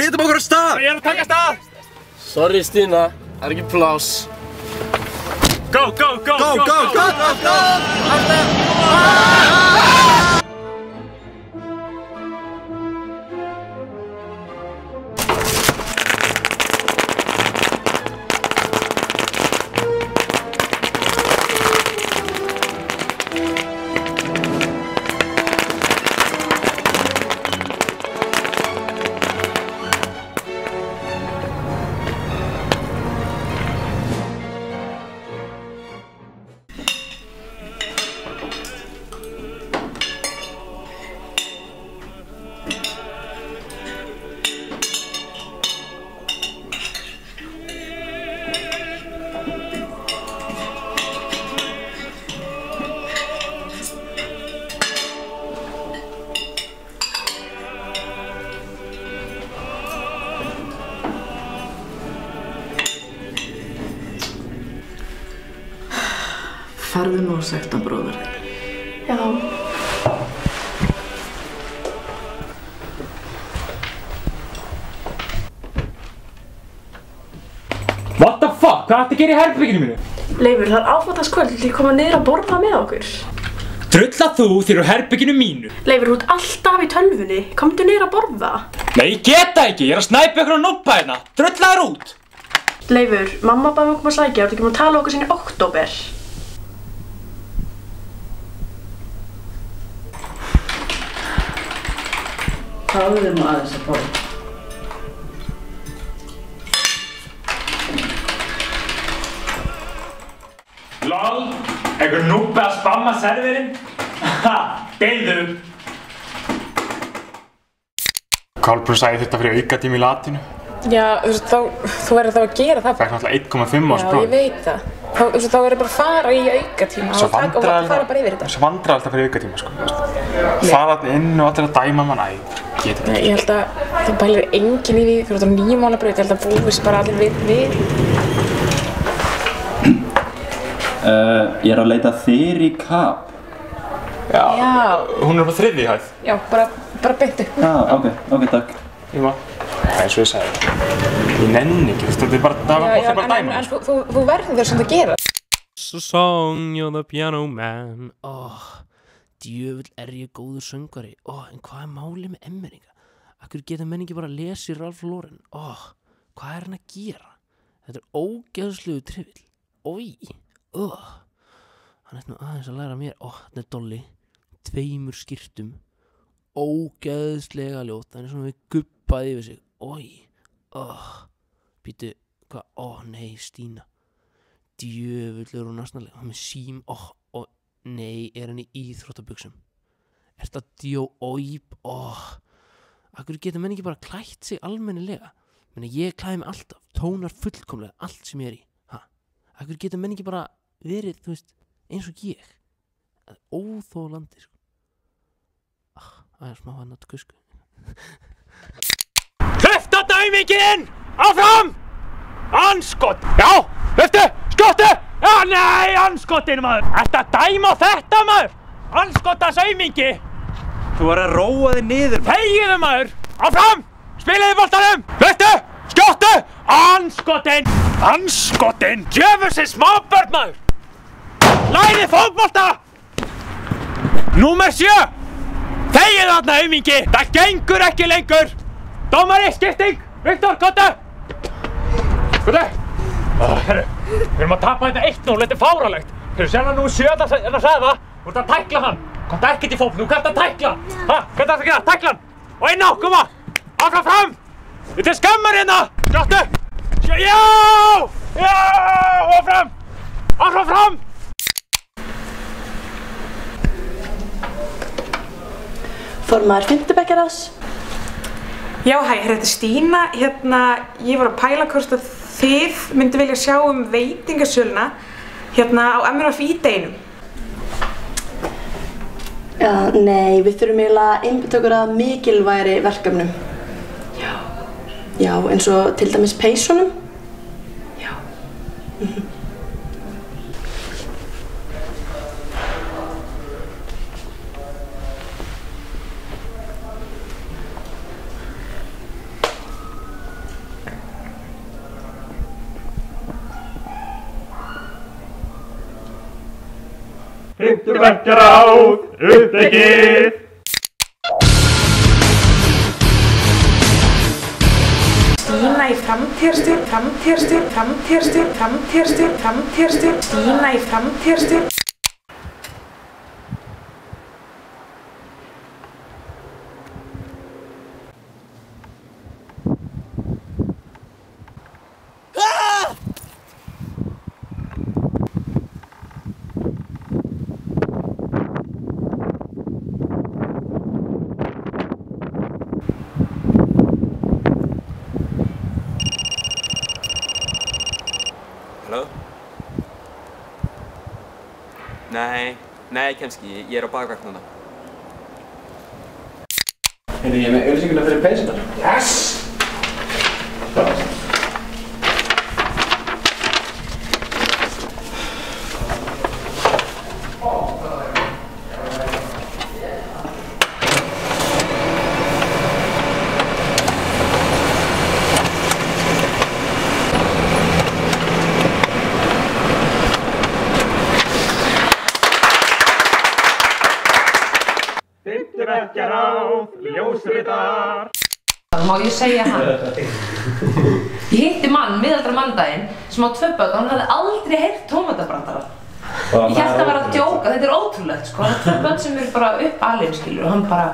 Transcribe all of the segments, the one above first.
Flytum okkur á stað! Ég að taka stað! Sorry Stína, það ekki pláss. Go, go, go, go, go, go, go! Farðu nú að sekta bróður þig. Já. What the fuck? Hvað ætti að gera í herberginu mínu? Leifur, það er áfallagskvöld. Viltu koma niður að borða með okkur? Drulla þú þegar úr herberginu mínu. Leifur, þú ert alltaf í tölvunni. Komdu niður að borða. Nei, ég get það ekki. Ég er að snæpa ykkur á noppa hérna. Drulla þér út. Leifur, mamma bað mig að koma að sækja. Þú ert ekki búin að tala okkur sinni í október. Fáðu þér nú aðeins að borða. LOL, einhver núbbi að spamma serverinn? Ha, deyðu! Kolbrún sagði þetta fyrir aukatíma í latínu. Já, þú verður þá að gera það bara. Það er náttúrulega 1,5 árs próf. Já, ég veit það. Þá verður bara að fara í aukatíma og fara bara yfir þetta. Svo vandrar alltaf fyrir aukatíma, sko. Fara þarna inn og allir að dæma mann, æ, geta þetta. Ég held að það bælir enginn í því fyrir þetta 9 mánaða braut. Ég held að búist bara allir við. Ég er að leita þér í kap. Já. Hún er á 3. hæð. Já, bara beint upp. Já, ok, takk. Ég má. Eins og ég sagði. Ég nenni ekki, þetta er bara dæma. En þú verður þér samt að gera. So song, you're the piano man. Djöfull er ég góður söngvari. En hvað er málið með emmeringa? Akkur geta menn ekki bara að lesa í Ralph Lauren? Hvað er hann að gera? Þetta er ógeðslegu trivill. Hann er nú aðeins að læra mér. Þetta er Dolly. 2 skyrtum. Ógeðslega ljótt. Hann er svona við gubbaði yfir sig. Býtu, hvað? Nei, Stína. Djöfull er hún nasnarlega. Hann með sím. Nei, er hann í íþróttabuxum? Er þetta Akkur geta menn ekki bara klætt sig almennilega? Ég klæði mig alltaf. Tónar fullkomlega allt sem ég er í. Akkur geta menn ekki bara verið, þú veist, eins og ég. Það er óþolandi, sko. Það er smá hann að kusku. Hlöfta dæminginn! Áfram! Anskot! Já! Hlöftu! Skottu! Nei, anskotin, maður! Ertu að dæma á þetta, maður? Anskota saumingi! Þú var að róa þig niður. Þegiðu, maður! Áfram! Spiliði boltanum! Hlöftu! Skottu! Anskotin! Anskotin! Djöfusins smábörn, maður! Læðið fótbolta! Númer 7! Þegiðu þarna, aumingi! Það gengur ekki lengur! Dómari, skipting! Viktor, kottu! Kottu! Herru, við erum að tapa þetta 1-0, þetta er fáránlegt. Herru, sér hann nú 7 að hræða, þú ert að tækla hann. Komdu ekkert í fótbolta, þú kannt að tækla. Hvað er það að gera? Tækla hann! Og inn á, koma! Áfram fram! Þetta er skammar hérna! Skjóttu! Já! Áfram! Áfram fram! Formaður 5. bekkjarráðs. Já, hæ, þetta er Stína. Ég var að pæla hvort að þið myndi vilja sjá veitingasöluna á MRF-deginum. Nei, við þurfum eiginlega að einbeita okkur að mikilvægri verkefnum. Já, eins og til dæmis peysunum. Já. Fimmtu bekkjaráð, upptekið. Stína í framtíðarstjórn. Stína í framtíðarstjórn. Halló? Nei, kannski, ég á bakvakt núna. Heyrðu, ég með auðlýsinguna fyrir peysunar. Yes! Fimmtu bekkjaráð, ljósritar. Má ég segja hann? Ég hitti mann, miðaldra manndaginn, sem á 2 börn og hann hafði aldrei heyrt tómatabrandara. Ég hélt að vera að djóka, þetta er ótrúlegt sko. Það er 2 börn sem eru bara uppalin skilur og hann bara,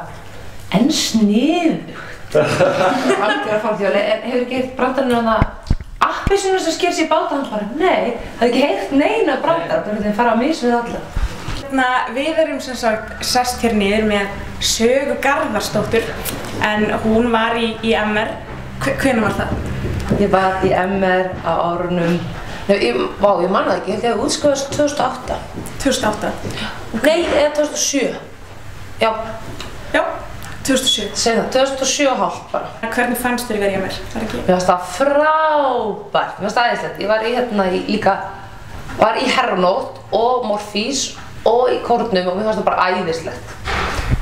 en sniðugt. Algjörða fólkjóli, hefur ekki heyrt brandarinn um það appelsinu sem sker sér í báta? Hann bara, nei, hafði ekki heyrt neina brandara, það er fara að misvið alla. Við erum sem sagt sest hér niður með Sögu Garðarsdóttur en hún var í MR. Hvenær var það? Ég var í MR á árunum, ég man það ekki, ég held ég að útskrifaðist 2008. 2008? Nei, eða 2007. Já, 2007. Segðu það, 2007 og hálft bara. Hvernig fannst þér verið í MR? Mér fannst það frábært, mér fannst það æðislegt. Ég var í Herranótt og Morfís og í Kórnum og mér fannst það bara æðislegt.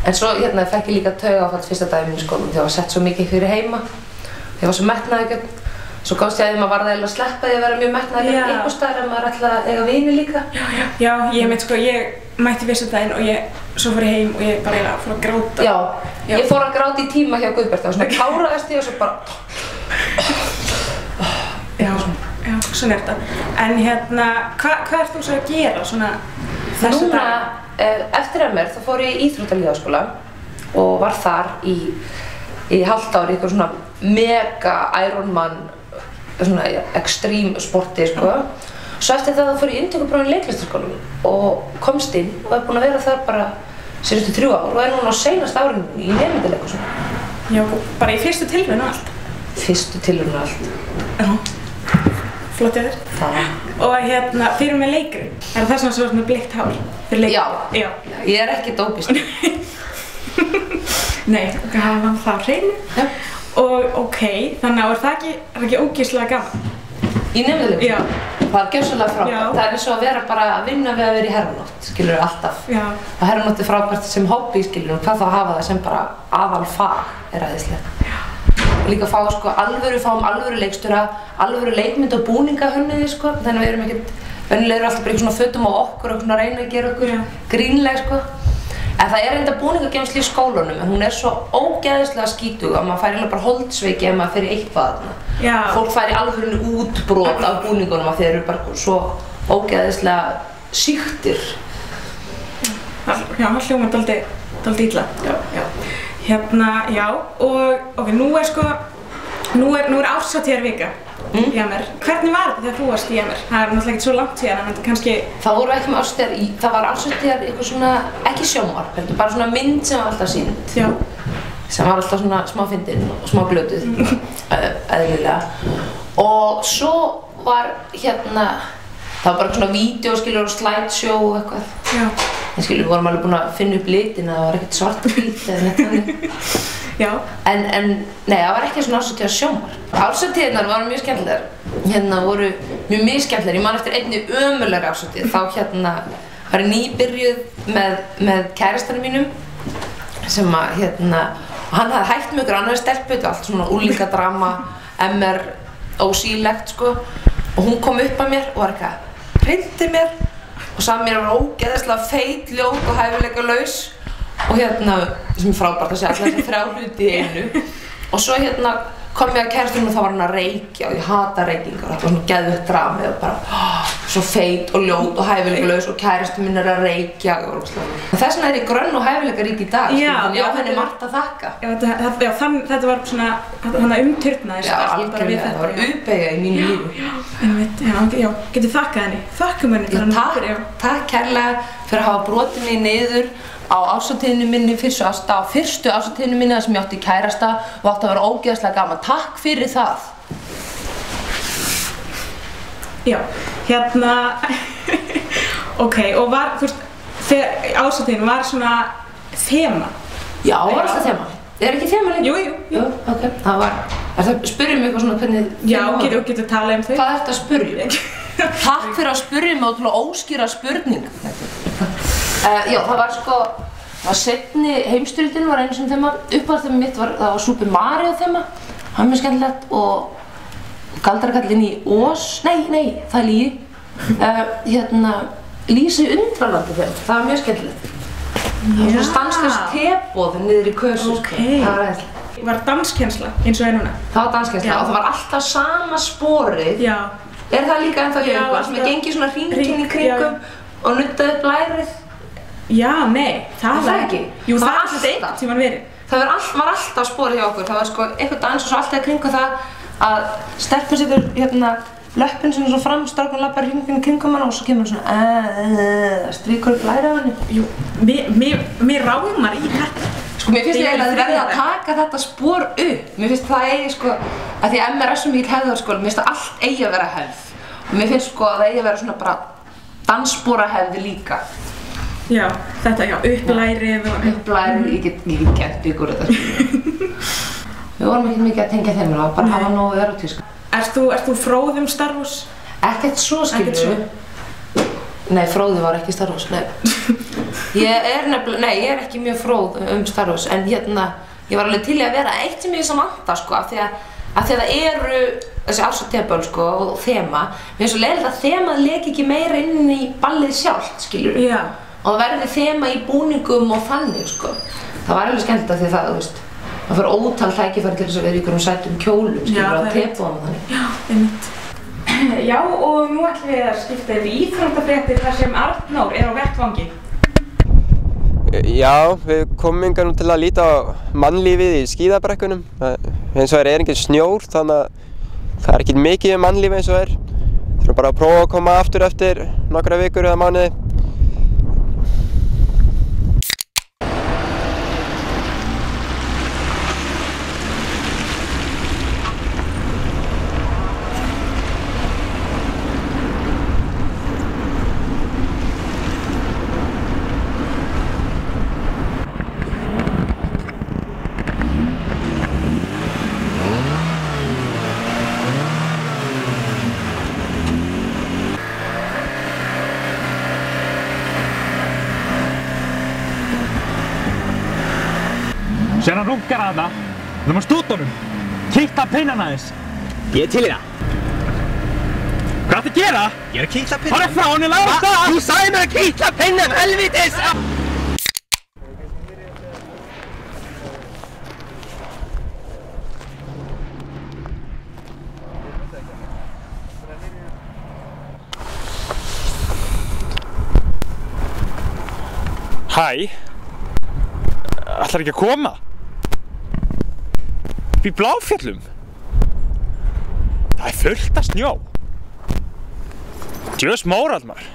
En svo fekk ég líka taugaáfall fyrsta daginn í skólanum þegar ég var sett svo mikið fyrir heima. Ég var svo metnaðargjörn. Svo komst ég að því maður varð eiginlega að sleppa því að vera mjög metnaðargjörn einhvers staðar ef maður ætlaði að eiga vini líka. Já, ég mætti fyrsta daginn og svo fór ég heim og ég bara eiginlega fór að gráta. Já, ég fór að gráta í tíma hjá Guðbert, það var svona kláraðist ég og svo bara... Já, svona er þetta. En hvað ert þú svo að gera svona þessa daga? Eftir MR þá fór ég í Íþróttalýðháskóla og var þar í hálft ári í eitthvað svona mega Ironman, svona extreme sporti sko. Svo eftir það fór ég í inntökuprófin í leiklistarskólanum og komst inn og hef búin að vera þar bara síðustu 3 ár og er núna á seinasta árinu í nemendaleikursum. Já, bara í fyrstu tilraun og allt? Fyrstu tilraun og allt. Já. Flott hjá þér. Takk. Og fyrir með leikurinn, er það svona svona bleikt hár? Já. Ég er ekki dópist. Nei, hafa hann það á hreinu. Já. Og þannig að er það ekki ógeðslega gaman? Í nemendaleikursum? Já. Það er gjörsamlega frábært. Það er eins og að vera bara að vinna við að vera í Herranótt, skilur alltaf. Já. Og Herranótt er frábært sem hobby, skilur, hvað þá að hafa það sem bara aðalfag er æðislegt. Líka fáum alvöru leikstjóra, alvöru leikmynd og búningahönnuði sko. Þannig að við erum ekkert, venjulega erum alltaf bara í svona fötum á okkur og svona reyna að gera okkur grínleg sko. En það er enda búningageymsla í skólanum, en hún er svo ógeðislega skítug að maður fær eiginlega bara holdsveiki ef maður fer í eitthvað þarna. Já. Fólk fær í alvörinu útbrot af búningunum af því þeir eru bara svo ógeðislega sýktir. Já, það hljómar dálítið illa. Já. Og nú er árshátíðarvika í MR. Hvernig var þetta þegar þú varst í MR? Það er náttúrulega ekkert svo langt síðan, en kannski... Það voru ekki með árshátíðar það var árshátíðar eitthvað svona, ekki sjónvarp, bara svona mynd sem var alltaf sýnd. Já. Sem var alltaf svona smá fyndin og smá glötuð, eðlilega. Og svo var það var bara svona vídeóskilur og slideshow og eitthvað. Já. En skilur, við vorum alveg búin að finna upp litina, það var ekkert svart og hvít eða neitt þannig. Já. Nei, það var ekki svona árshátíðar sjónvarp. Árshátíðirnar voru mjög skemmtilegar. Voru mjög misskemmtilegar. Ég man eftir einni ömurlegri árshátíð. Þá var ég nýbyrjuð með kærastanum mínum sem að hann hafði hætt með ykkur annarri stelpu, allt svona unglingadrama, MR, ósýlegt sko. Og hún kom upp að mér og var eitthvað, hrindi mér og sagði mér að vera ógeðslega feit, ljót og hæfileikalaus og sem er frábært að segja alltaf þessar 3 hluti í einu og svo kom ég að kærastunum og þá var hann að reykja og ég hata reykingar og þetta var svona geðveikt drama og bara svo feit og ljót og hæfileikalaus og kærastun minn að reykja og þess vegna ég grönn og hæfileikarík í dag þannig að henni margt að þakka. Þetta var svona umturnaðist allt bara við þetta. Það var uppeyja í mínu lífi. Já, getur þakkað henni. Þakkum henni. Takk kærlega fyrir að hafa brotið mig niður á árshátíðinni minni, fyrstu árshátíðinni minni þar sem ég átti kærasta og átti að vera ógeðslega gaman. Takk fyrir það. Já, ok, og var, þú veist, þegar árshátíðin var svona þema? Já, var alltaf þema. Ekki þema lengur? Jú, ok. Það var, spurðu mig eitthvað svona hvernig þema var. Já, getur talað þau. Hvað ertu að spurja? Takk fyrir að spurja mig ótrúlega óskýra spurning. Já, það var seinni heimsstyrjöldin var einu sem þema. Uppáhaldsþema mitt það var Super Mario þema. Það var mjög skemmtilegt og Galdrakarlinn í Oz. Nei, það er lygi. Lísa í Undralandi þema. Það var mjög skemmtilegt. Það var svona stanslaust teboð niður í kösu. Það var æðislegt. Var danskennsla eins og núna? Það var danskennsla og það var alltaf sama sporið. Já. Er það líka ennþá hjá ykkur sem gengið svona hringinn í kringum og nuttaði upp lærið? Já, nei, það var ekki. Jú, það var alltaf einhvern tímann verið. Það var alltaf sporið hjá okkur. Það var sko eitthvað dans og svo alltaf kringum það að stelpun setur löppin svona svo fram, strákurinn lappar hringinn í kringum hana og svo kemur svona stríkur upp lærið á henni. Jú, mér rámar í þetta. Sko, mér finnst eiginlega að þið verðið að taka þetta spor upp. Mér finnst það eigi sko, að því að MR svo mikill hefðarskóli, mér finnst að allt eigi að vera hefð. Og mér finnst sko að það eigi að vera svona bara danssporahefði líka. Já, þetta, upplærið og... Upplærið, ég get kennt ykkur þetta. Við vorum ekki mikið að tengja þeim, það var bara að hafa nógu erotísku. Ert þú fróð Star Wars? Ekkert svo, skilur. Nei, fróði var ekki Star Wars, nei. Ég er ekki mjög fróð Star Wars, en ég var alveg til í að vera eitt sem ég vanta, sko, af því að það eru þessi árshátíðaböll, sko, og þema. Mér finnst svo leiðilegt að þemað leki ekki meira inn í ballið sjálft, skilur. Já. Og það verði þema í búningum og þannig, sko. Það var alveg skemmtilegt af því það, þú veist, það fyrir ótal tækifæri til þess að vera í einhverjum sætum kjólum, skilur, að tepóðum og þannig. Já, einmitt. Já, og nú ætlum við að skipta yfir í íþróttafréttir þar sem Arnór á vettvangi. Já, við komum hingað nú til að líta á mannlífið í skíðabrekkunum. Eins og enginn snjór, þannig að það er ekki mikið mannlífi eins og Við þurfum bara að prófa að koma aftur eftir nokkra vikur eða mánuði. Sér hann runkar að það. Þú má stúta honum. Kitta pinnan aðeins. Ég er til í það. Hvað ertu að gera? Ég er að kitta pinnan. Farðu frá henni, láta það! Þú sagði mér að kitta pinnan, helvitis! Hæ? Ætlar ekki að koma? Upp í Bláfjöllum? Það er fullt af snjó. Djöðs mórall maður.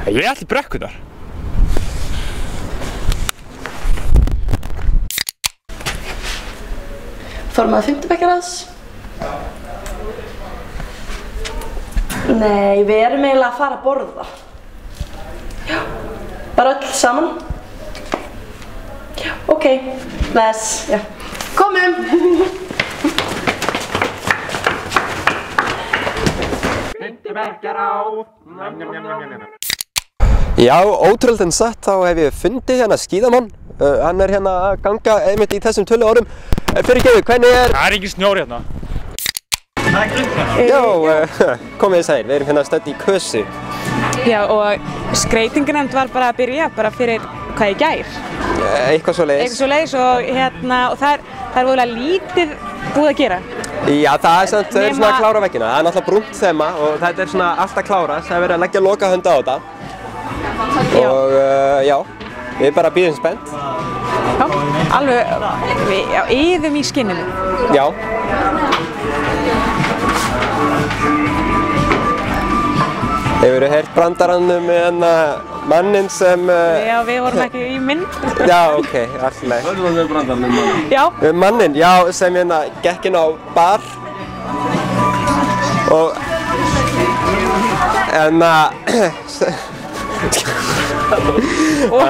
Ég er allir brekkurnar. Formaður 5. bekkjarráðs? Nei, við erum eiginlega að fara að borða. Já. Bara öll saman. Já, ok. Bless. Já. Komum! Já, ótrúlega en satt þá hef ég fundið hérna skíðamann. Hann er hérna að ganga einmitt í þessum tölu árum. Fyrirgefðu, hvernig er... Það er engin snjór hérna. Já, komið þið sæl. Við erum hérna stödd í Kösu. Já, og skreytingarnefnd var bara að byrja bara fyrir hvað í gær? Eitthvað svoleiðis. Eitthvað svoleiðis og það er voðalega lítið búið að gera. Já, það er samt, þau eru svona að klára veggina. Það er náttúrulega brúnt þema og þetta er svona allt að klára. Það er verið að leggja lokahönd á þetta. Og já, við bara bíðum spennt. Já, alveg, já, yðum í skinninu. Já. Hefurðu heyrt brandarann um mannin sem... Já, við vorum ekki í mynd. Já, ok, allt í lagi. Hvað er það brandarann um mannin? Já. Um mannin, já, sem gekk inn á bar. Og... Og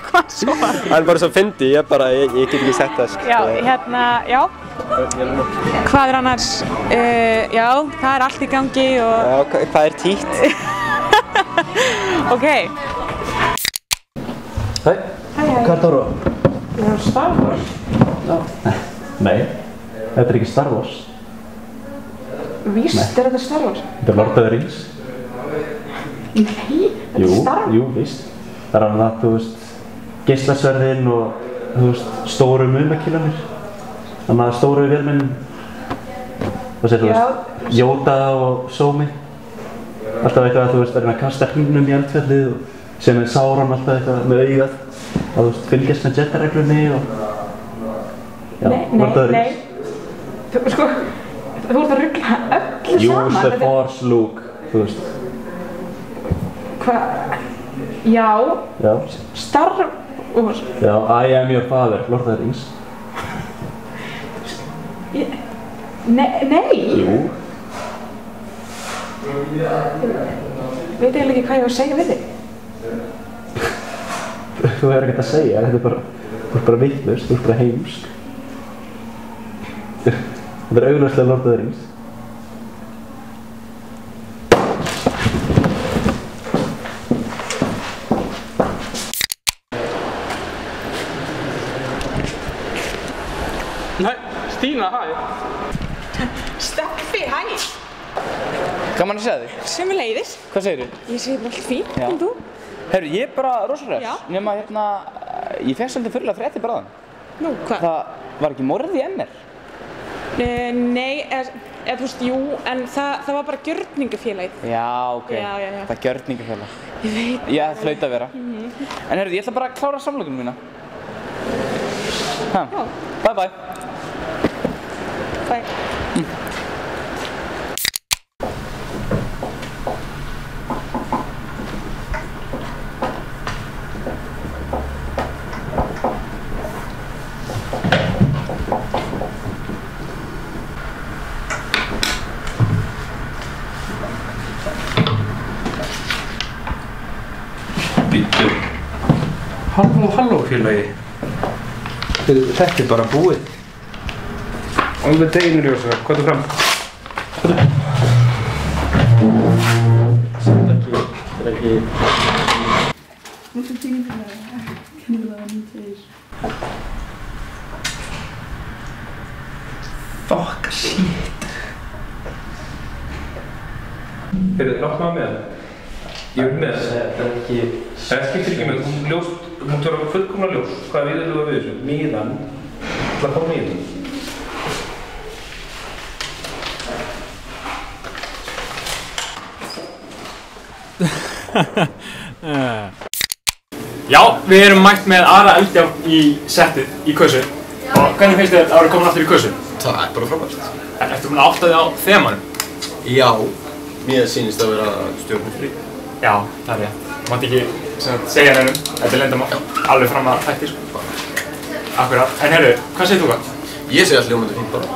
hvað svo? Hann er bara svo fyndi, ég get ekki sett það. Já, já. Hvað er annars? Já, það er allt í gangi og... Já, hvað er títt? Ok. Hæ, hvað er það? Það er Star Wars. Nei, þetta er ekki Star Wars. Víst er þetta Star Wars? Þetta er Lord of the Rings. Nei, þetta er Star Wars? Jú, víst. Það er annað, þú veist, geislasverðin og, þú veist, stóru mumakillanir. Þannig að stóru vélmenn. Þú veist, Yoda og Somi. Alltaf eitthvað að þú veist, að kasta hringnum í eldfjallið og sem er Sauron alltaf eitthvað með augað. Að þú veist, fylgjast með Jedi-reglunni og... Já, Lord of the Rings. Nei. Sko, þú ert að ruggla öllu saman. Use the Force, Luke, þú veist. Hvað? Já. Já. Star Wars. Já, I am your father, Lord of the Rings. Nei. Jú. Veit eiginlega ekki hvað ég var að segja við þig. Þú hefur ekkert að segja, þú ert bara vitlaus, þú ert bara heimsk. Þetta er augljóslega Lord of the Rings. Nei, Stína, hæ. Steppi, hæ. Gaman að segja þig. Sömuleiðis. Hvað segirðu? Ég segi bara allt fínt, Já. en þú? Herru, ég er bara rosalega Já. nema ég fekk svolítið fyrirlega fréttir bara þann. Nú, hvað? Það var ekki morð í MR. Nei, eða þú veist, jú, en það var bara gjörningafélagið. Já, ok. Já. Það er gjörningafélag. Ég veit. Já, það hlaut að vera. En herru, ég ætla bara að klára samlokunum mína. Ha, bye bye. Bye. Bíddu. Halló félagi. Þetta er bara búið. Alveg deginur í þessu, hvað er fram? Það er ekki... Fuck, shit. Heyrðu, láttu maður með það. Ég er með það. Það er ekki... Það skiptir ekki með, hún törur fullkomna ljós. Hvað við erum við þessu? Miðan. Það er bara miðan. Já, við erum mætt með Ara Eldjárn í settið í Kösu. Og hvernig finnst þér að vera komin aftur í Kösu? Það er bara frábært. En ertu búinn að átta þig á þemanum? Já, mér sýnist að vera stjórnumfrí. Já, það er rétt. Þú mátt ekki segja neinum, þetta er leyndarmál, alveg fram að þætti, sko. Akkurat. En heyrðu, hvað segir þú hvað? Ég segi allir ljómandi fínt bara.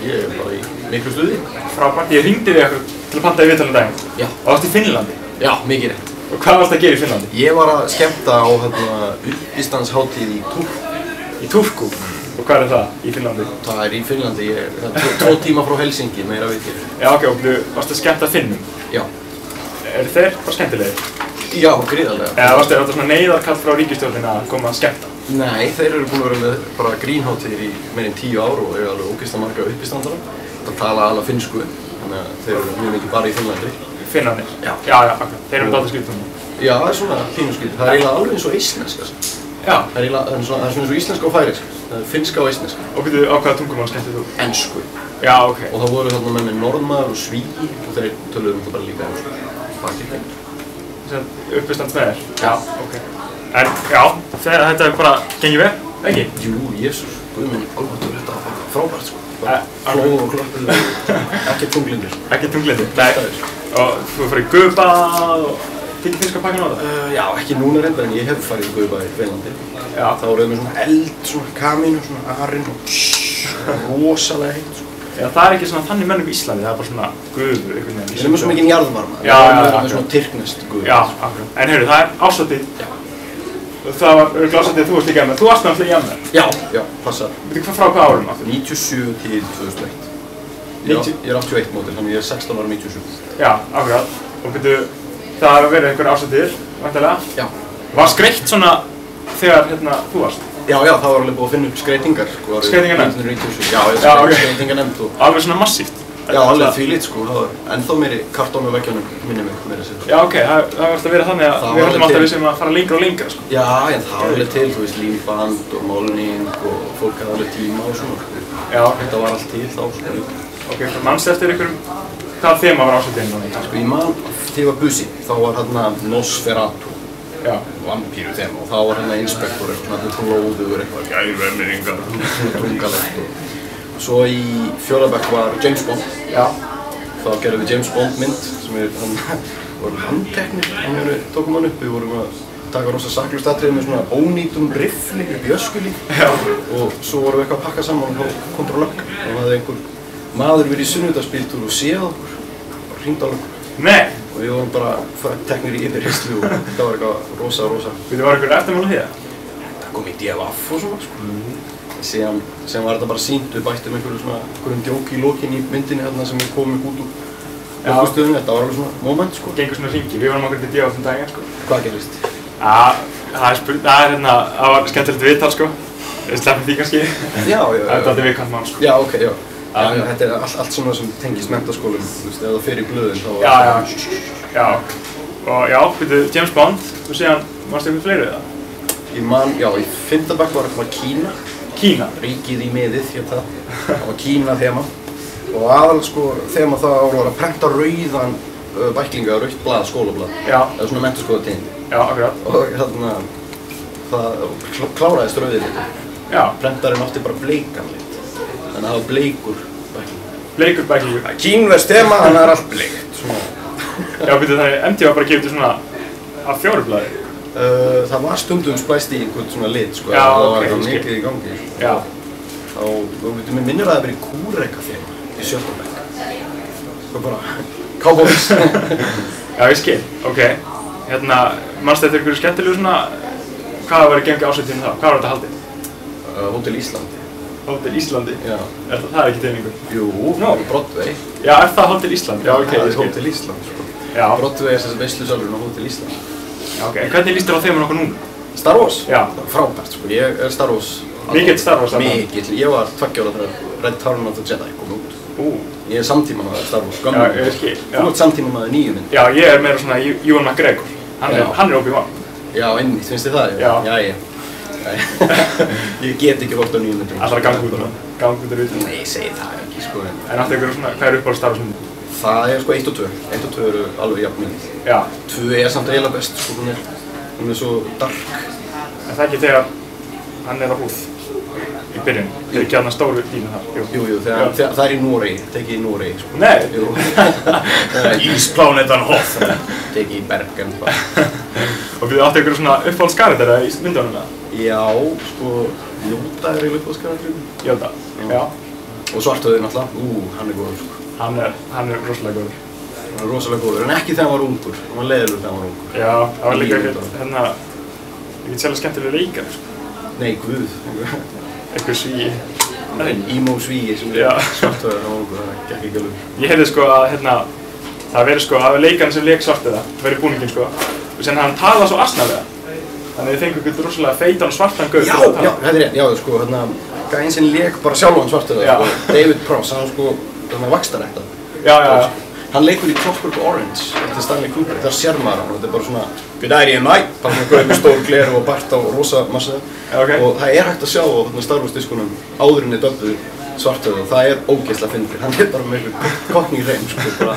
Ég er bara í miklu stuði. Frábært. Ég hringdi við ykkur til að panta í viðtal daginn. Já. Og varst í Finnlandi? Já, mikið rétt. Og hvað varst að gera í Finnlandi? Ég var að skemmta á uppistandshátíð í Turku. Í Turku? Og hvað er það í Finnlandi? Það er í Finnlandi, það er 2 tíma frá Helsingi, meira veit ég. Já, ok, og þú varst að skemmta Finnum? Já. Eru þeir bara skemmtilegir? Já, gríðarlega. Eða varstu þetta svona neyðarkall frá ríkisstjórninni að koma að skemmta? Nei, þeir eru búin að vera með bara grínhátíðir í meirinn 10 ár og eru alveg ógeðslega marga uppistandara. Það tala alla finnsku, þannig að þeir eru mjög mikið bara í Finnlandi. Finnarnir? Já. Já, akkurat. Þeir eru með dálítið skrítið núna. Já, það svona pínu skrítið. Það eiginlega alveg eins og eistneska. Já. Það er svona eins og íslenska og færiska. Það er finnska og eistneska. Og byrju, á hvaða tungumál skemmtir þú? Ensku. Já, ok. Og það voru þarna með mig norðmaður og svíi og þeir töluðum það bara líka ensku. Bakið þeim. Uppistand með þér? Já, ok. En, já, þetta er bara gengið vel, ekki? Jú, jésús, guðminn, alveg þetta var frábært, sko. Hlóð og klöppið, ekki tunglindir. Ekki tunglindir? Nei. Og þú farið í gufubað og tekið finnska pakkan á það? Já, ekki núna reyndar en ég hef farið í gufubað í Finnlandi. Já. Þá voruð við með svona eld, svona kamínu, svona arinn og rosalega heitt, sko. Já, það er ekki svona þannig mönnum í Íslandi, það er bara svona gufu, einhvern veginn. Við erum með svo mikinn jarðvarma. Já, með svona tyrkneskt gufu. Já, akkurat. En heyrðu, það er árshátíð. Já. Það var árshátíð að þú varst í Jammer. Þú varst náttúrulega í Jammer. Já, passar. Veitu hvað frá hvað árum aftur? 97 til 2001. Ég er 81 mótil, þannig ég er 16 ára 97. Já, akkurat. Og veitu, það hafa verið einhverja árshátíðir, væntanlega? Já. Var skreytt svona þegar þú varst? Já, það var alveg búið að finna upp skreytingar, sko. Skreytingarnefnd? 1997. Já, skreytingarnefnd og... Alveg svona massíft? Já, alveg þvílít, sko. Það var ennþá meiri kartón á veggjónum, minni mig, meira sér. Já, ok, það verður að vera þannig að við höfum alltaf við sem að fara lengra og lengra, sko. Já, en það var alveg til, þú veist, límband og málning og fólk hafði alveg tíma og svona, sko. Já. Þetta var allt til þá, sko. Ok, mannstu eftir einhverjum, hvaða þema var ásetinn núna? Sko, ég man, þegar ég var busi, þá var hérna Nosferatu. Já. Vampíru þema og þá var hérna inspektor eitthvað svona blóður eitthvað gæruemmiringar, svona tungalegt og svo í fjórðabekk var James Bond. Já. Þá gerðum við James Bond mynd sem vorum handteknir, tókum hann upp, við vorum að taka rosa saklaust atriði með svona ónýtum riffli upp í öskulíf. Já. Og svo vorum við eitthvað að pakka saman og þá kom bara löggan og það hefði einhver maður verið í sunnudagsbíltúr og séð okkur og hringt á löggan. Nei! Og við vorum bara teknir í yfirheyrslu og þetta var eitthvað rosa. Við var eitthvað eftirmál á því það? Það kom í DFF og svona, sko. Síðan var þetta bara sýnt, við bættum einhverjum djóki í lokin í myndinni hérna sem við komum út úr stöðunni. Þetta var alveg svona moment, sko. Gengur svona hringi, við vorum okkur til DFF daginn, sko. Hvað gerðist? Það var skemmtilegt viðtal, sko. Við sleppum því kannski. Já. Það er alltaf viðkvæmt mál, sko. Já, ok, já. Þetta er allt svona sem tengist menntaskólum, þú veist, ef það fer í blöðin þá... Já. Og já, veitu, James Bond, þú síðan, varstu eitthvað fleiri við það? Ég man, já, í 5. bekk var eitthvað Kína. Kína? Ríkið í miðið, hér það. Það var Kína þema. Og aðal, sko, þema það var að prenta rauðan bæklinga, rautt blað, skólablað. Já. Eða svona menntaskólatíðindi. Já, akkurat. Og hérna, það kláraðist rauðið litið. Já. Prentarinn átti bara bleikan lit. Þannig að það var bleikur bæklingur. Bleikur bæklingur? Kínverst þema, þannig að það er allt bleikt, svona. Já, veitu, þannig MTV var bara gefið til svona af fjórublaði? Það var stundum splæst í einhvern svona lit, sko. Já, það var ok, eitthvað mikið í gangi. Já. Þá, veitum við minnir að það verið kúreka þema í 7. bekk. Það bara, cowboys. Já, ég skil, ok. Hérna, manstu eftir einhverju skemmtilegu svona, hvað var að gengi ásættinu þá? Hvað var þetta haldið? Hótel Íslandi. Hótel Íslandi? Já. Það er ekki teiningur? Jú, Broadway. Já, er það Hótel Íslandi? Já, ok, það ég skil. Hótel Íslandi, sko. Já. Broadway er þess að veislusalurinn á Hótel Íslandi. Já, ok. En hvernig líst þér á þeimur okkur núna? Star Wars? Já. Frábært, sko. Ég er Star Wars. Mikill Star Wars þarna? Mikill. Ég var 2 ára þegar Red Return of the Jedi kom út. Ég er samtímamaður Star Wars, gömul. Já, ég skil. Þú ert samtímamaður nýju mynd. Já, ég er meira svona Ewan McGregor. Hann er Obi-Wan. Já, einmitt, finnst þið það? Já. Jæja. Ég get ekki hort á nýju myndum. Allra gangútur út. Nei, ég segi það ekki, sko. En áttu einhverjum svona, hvað er uppáhalds Star Wars myndin? Það er sko 1 og 2. 1 og 2 eru alveg jafn mynd. Já. 2 er samt eiginlega best, sko. Hún er svo dark. En það ekki þegar hann er á húð í byrjun. Það er ekki hann stóru dínu þar. Jú, það er í Noregi. Tekið í Noregi, sko. Nei? Jú. Ísplánetan Hoth. Tekið í Bergen, bara. Og við áttu einhverjum svona uppáhalds karakter í myndunum það? Já, sko, Yoda er eiginlega uppáhalds karakterinn. Yoda, já. Og Svarthöfði náttúrulega. Hann er góður, sko. Hann er rosalega góður. Hann er rosalega góður, en ekki þegar hann var ungur. Hann var leiðilegur þegar hann var ungur. Já, það var líka ekkert sérlega skemmtilega leikari, sko. Nei, guð. Eitthvað svíi. Emo svíi sem er Svarthöfði þegar hann var ungur, það gekk ekki alveg. Ég heyrði sko að, það verið sko að leikarinn sem leik Svarthöfða, verið búninginn sko, og sen hann talað svo asnalega. Þannig þið fengu eitthvað rosalega feitan og svartan gaur. Já, þetta er rétt, já, sko, gæinn sem leik bara sjálfan Svarthöfða, sko, David Pross, hann sko, vaxtaræktað. Já. Hann leikur í Clockwork Orange, eftir Stanley Kubrick, þar sér maður hann og þetta er bara svona Good idea, mate! Bara svona gauð með stór gleru og bart á rosa massa og það er hægt að sjá á þarna Star Wars diskunum áður en döbbuðu svarthöfðu og það er ógeðslega fyndið. Hann er bara með einhver cockney hreim sko, bara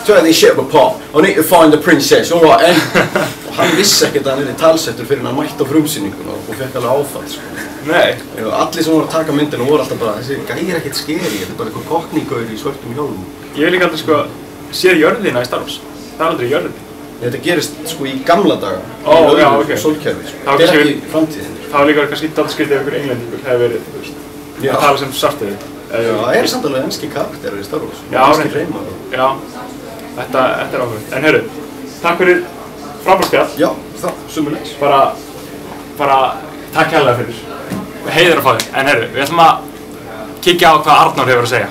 Try this shit up, Pop! I need to find the princess, alright, eh? Og hann vissi ekkert að hann er talsettur fyrir hann mætti á frumsýninguna og fekk alveg áfall sko. Nei. Allir sem voru að taka myndina voru alltaf bara þessi gæi er ekkert skeri, þetta er bara einhver cockney-gaur í svörtum hjálmum. Ég hef líka aldrei sko séð jörðina í Star Wars. Það er aldrei jörðin. Þetta gerist sko í gamla daga, í öðru sólkerfi sko. Þetta er ekki framtíðin. Það var líka kannski dálítið skrítið ef einhver englendingur hefði verið, þú veist, að tala sem svarthöfði. Já, það er samt alveg enski karakterar í Star Wars. Já, já, þetta er áhugavert. En heyrðu, takk fyrir frábært spjall. Já, það, sömuleiðis. Bara takk hérlega fyrir. Heiður að fá þig. En heyrðu, við ætlum að kíkja á hvað Arnór hefur að segja.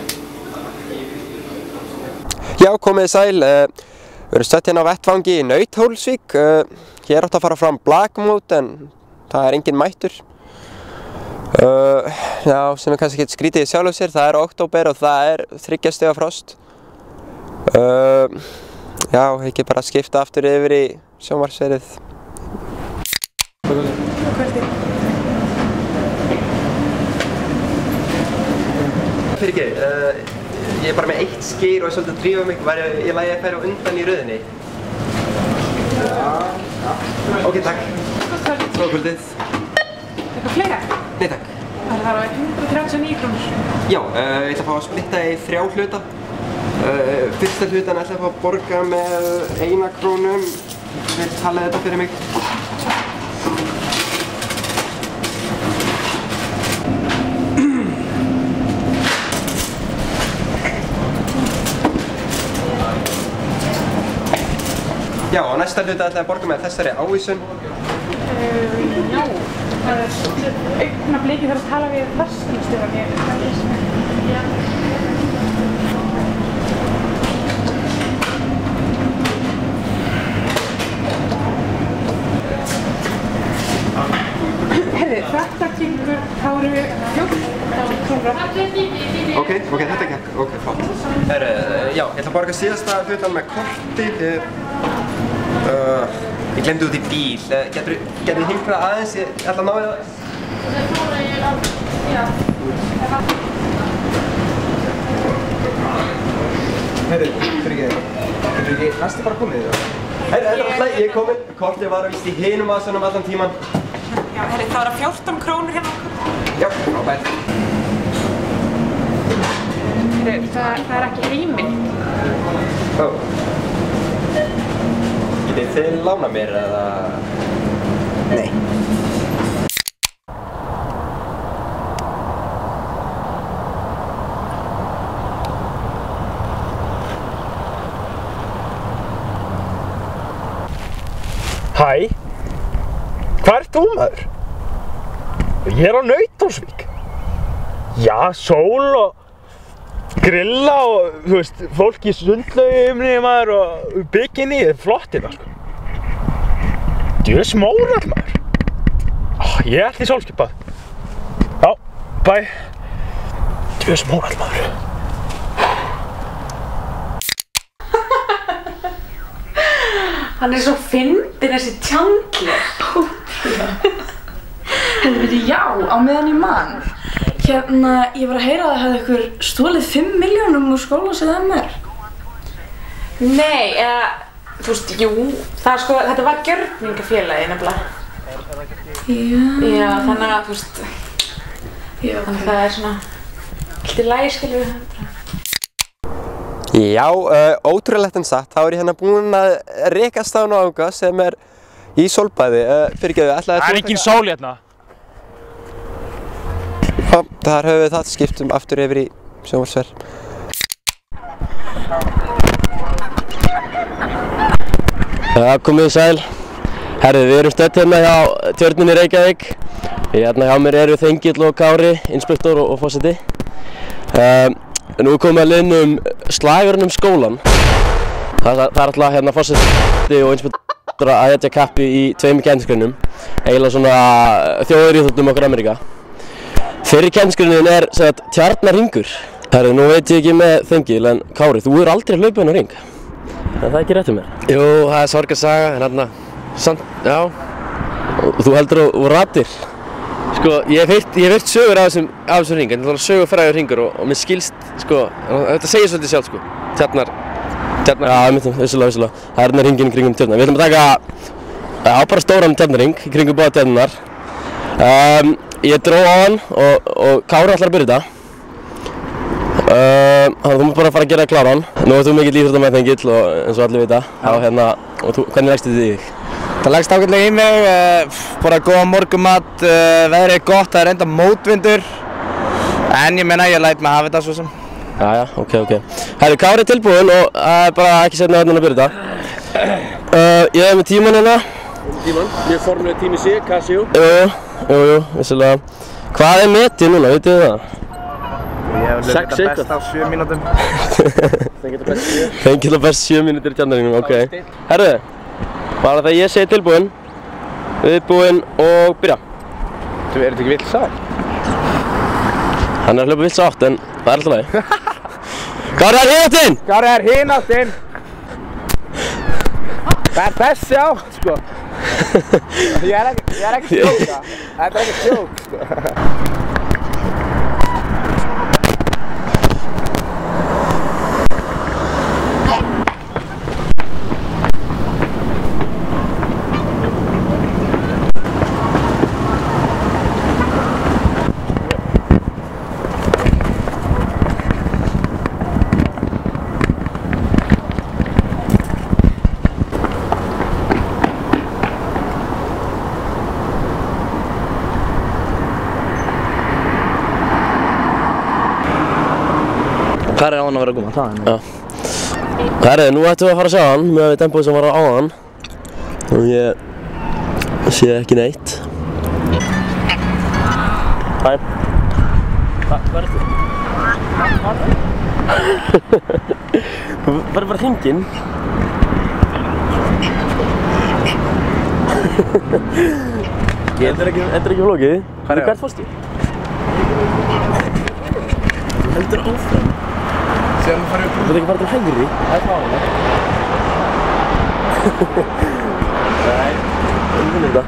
Já, komið sæl. Við erum stödd hérna á vettvangi í Nauthólsvík. Hér átt að fara fram blakmót en það er enginn mættur. Já, sem er kannski ekkert skrítið í sjálfu sér, það er október og það er 3 stiga frost. Já, ekki bara skipta aftur yfir í sjónvarpsverið. Fyrirgeðu, ég er bara með 1 skyr og er svolítið að drífa mig, var ég lagi að færa undan í röðinni? Já. Ok, takk. Góða kvöldið. Eitthvað fleira? Nei, takk. Það var 139 krónur. Já, ég ætla að fá að splitta í 3 hluta. Fyrsta hlutan ætla að fá að borga með 1 krónu. Vil tala þetta fyrir mig. Já, og næsta hluta ætla ég að borga með þessari ávísun. Já, augnabliki þarf að tala við verslunarstjórann. Herri, þetta gengur, þá erum við 14 krónur. Ok, þetta gekk, ok, flott. Herri, já, ég ætla að borga síðasta hlutan með korti. Ég glemdi út í bíl. Getur þið hingrað aðeins? Ég ætla að ná það. Herri, fyrirgeðu. Getur ekki næstu bara komið þér? Herri, ég er komin. Kortið var að víst í hinum aðsönum allan tíman. Já, herri, það var 14 krónur hérna. Já, frábært. Herri, það er ekki heiminn. Getið þið lána mér eða... Nei. Hæ? Hvað ert þú maður? Ég er á Nauthólsvík. Já, sól og grilla og, þú veist, fólk í sundlaugumni maður og bikini, það er flott hérna, sko. Djöðu smórall maður. Ég ætla í sólskipað. Já, bye. Djöðu smórall maður. Hann er svo fyndinn þessi Chandler. Helviti, já, á meðan ég man. Hérna, ég var að heyra að það hefði ykkur stólið 5 milljónum úr skólasið MR. Nei, þú veist, jú, það er sko, þetta var gjörningafélagi nefnilega. Já, þannig að, þú veist, þannig að það er svona, allt í lagi, skilur við. Já, ótrúlegt en satt, þá er ég hérna búinn að rekast á náunga sem er í sólbæði. Fyrirgeðu, ætlaði að... Það er engin sól hérna. Já, þar höfum við það, skiptum aftur yfir í sjónvarpsverð. Já, komið sæl. Herðu, við erum stödd hérna hjá Tjörninni Reykjavík. Hérna hjá mér eru Þengill og Kári, inspektor og forseti. Nú er komið að liðnum slagurinn skólan. Það er alltaf hérna forseti og inspektor að etja kappi í 2 kennsgreinum. Eiginlega svona þjóðaríþróttum okkar Ameríka. Fyrri kennsgreinin er Tjarnarhringur. Herðu, nú veit ég ekki með Þengill, en Kári, þú er aldrei hlaupið hennar hring. Er það ekki rétt um mér? Jú, það er sorgarsaga, en hérna, samt, já. Og þú heldur þú ratir? Sko, ég hef heyrt sögur af þessum hring, þetta er alveg sögufrægur hringur og mér skilst, sko, þetta segir svolítið sjálf, sko, tjarnar. Já, vissulega. Það er hérna hringinn kringum tjarnar. Við ætlum að taka bara stóran tjarnarhring kringum báða tjarnar. Ég dró á hann og Kári ætlar að byrja þetta. Þannig að þú mútt bara fara að gera klára hann. Nú ert þú mikill íþróttameðfengill og eins og allir vita. Og hvernig leggst þetta í þig? Það leggst ágætlega í mig, bara góða morgunmat, veðrið er gott, það er enda mótvindur. En ég meina, ég læt mig hafa þetta svo sem. Jæja, ok. Herri, Kári er tilbúinn og það er bara ekki setna hérna að byrja þetta. Ég er með tíman hérna. Tíman? Mjög formuleg tími sig, Casio. Jú, vissulega. Hvað er metið núna, vitið þið það? Ég hef lögðið þetta best á 7 mínútum. Fengið það best 7 mínútur í tjarnarhingnum, ok. Herri, bara þegar ég segi tilbúinn, viðbúinn og byrja. Er þetta ekki vill sátt? Hann er að hlaupa vill sátt, en það er alltaf lagi. Kári er hinn áttinn! Kári er hinn áttinn! Það er þessi átt, sko. Ég er ekki að sjóka. Þetta er ekki sjók, sko. Hvað er á hann að vera að koma? Já. Herri, nú ættum við að fara að sjá hann með við tempóið sem var á hann. Og ég sé ekki neitt. Hæ. Hvað er þetta? Þú verður bara hringinn. Þetta er ekki flókið. Hvert fórstu? Þú heldur áfram. Þú veit ekki fara til hægri? Það er fálega. Nei, ég finn þetta.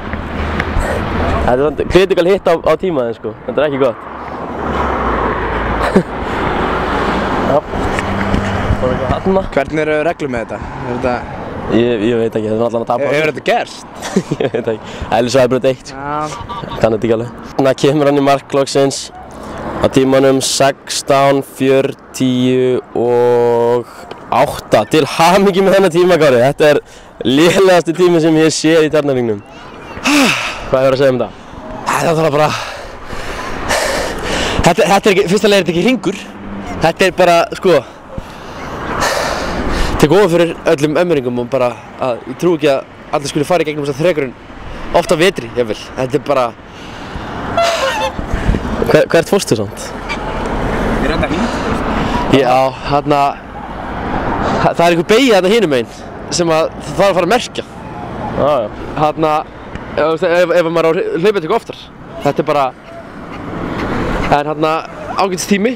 Þetta er svona critical hit á tímaðin, sko. Þetta er ekki gott. Já. Fórum við eitthvað þarna. Hvernig eru reglur með þetta? Ég veit ekki, þetta er allan að tapa. Hefur þetta gerst? Ég veit ekki. Eðlisvæðarbrot 1, sko. Kann þetta ekki alveg. Þannig að kemur hann í markloksins á tímanum 16:48 til hamingju með þennan tíma, Kári. Þetta er lélegasti tími sem ég séð í tjarnarhingnum. Hvað hefur að segja um þetta? Þetta er bara... Þetta er ekki, fyrsta leið er þetta ekki hringur. Þetta er bara, sko... Þetta er góð fyrir öllum ömmuringum og bara að ég trú ekki að allir skuli fara í gegnum þessa þrekurinn oft á vetri, jafnvel. Þetta er bara... Hvert fórstu samt? Ég er enda hring. Já, þarna... Það er einhver beygja þarna hinum meginn sem að það þarf að fara að merkja. Já. Þarna... Ef maður á hlaupið eitthvað oftar. Þetta er bara... En þarna ágætis tími.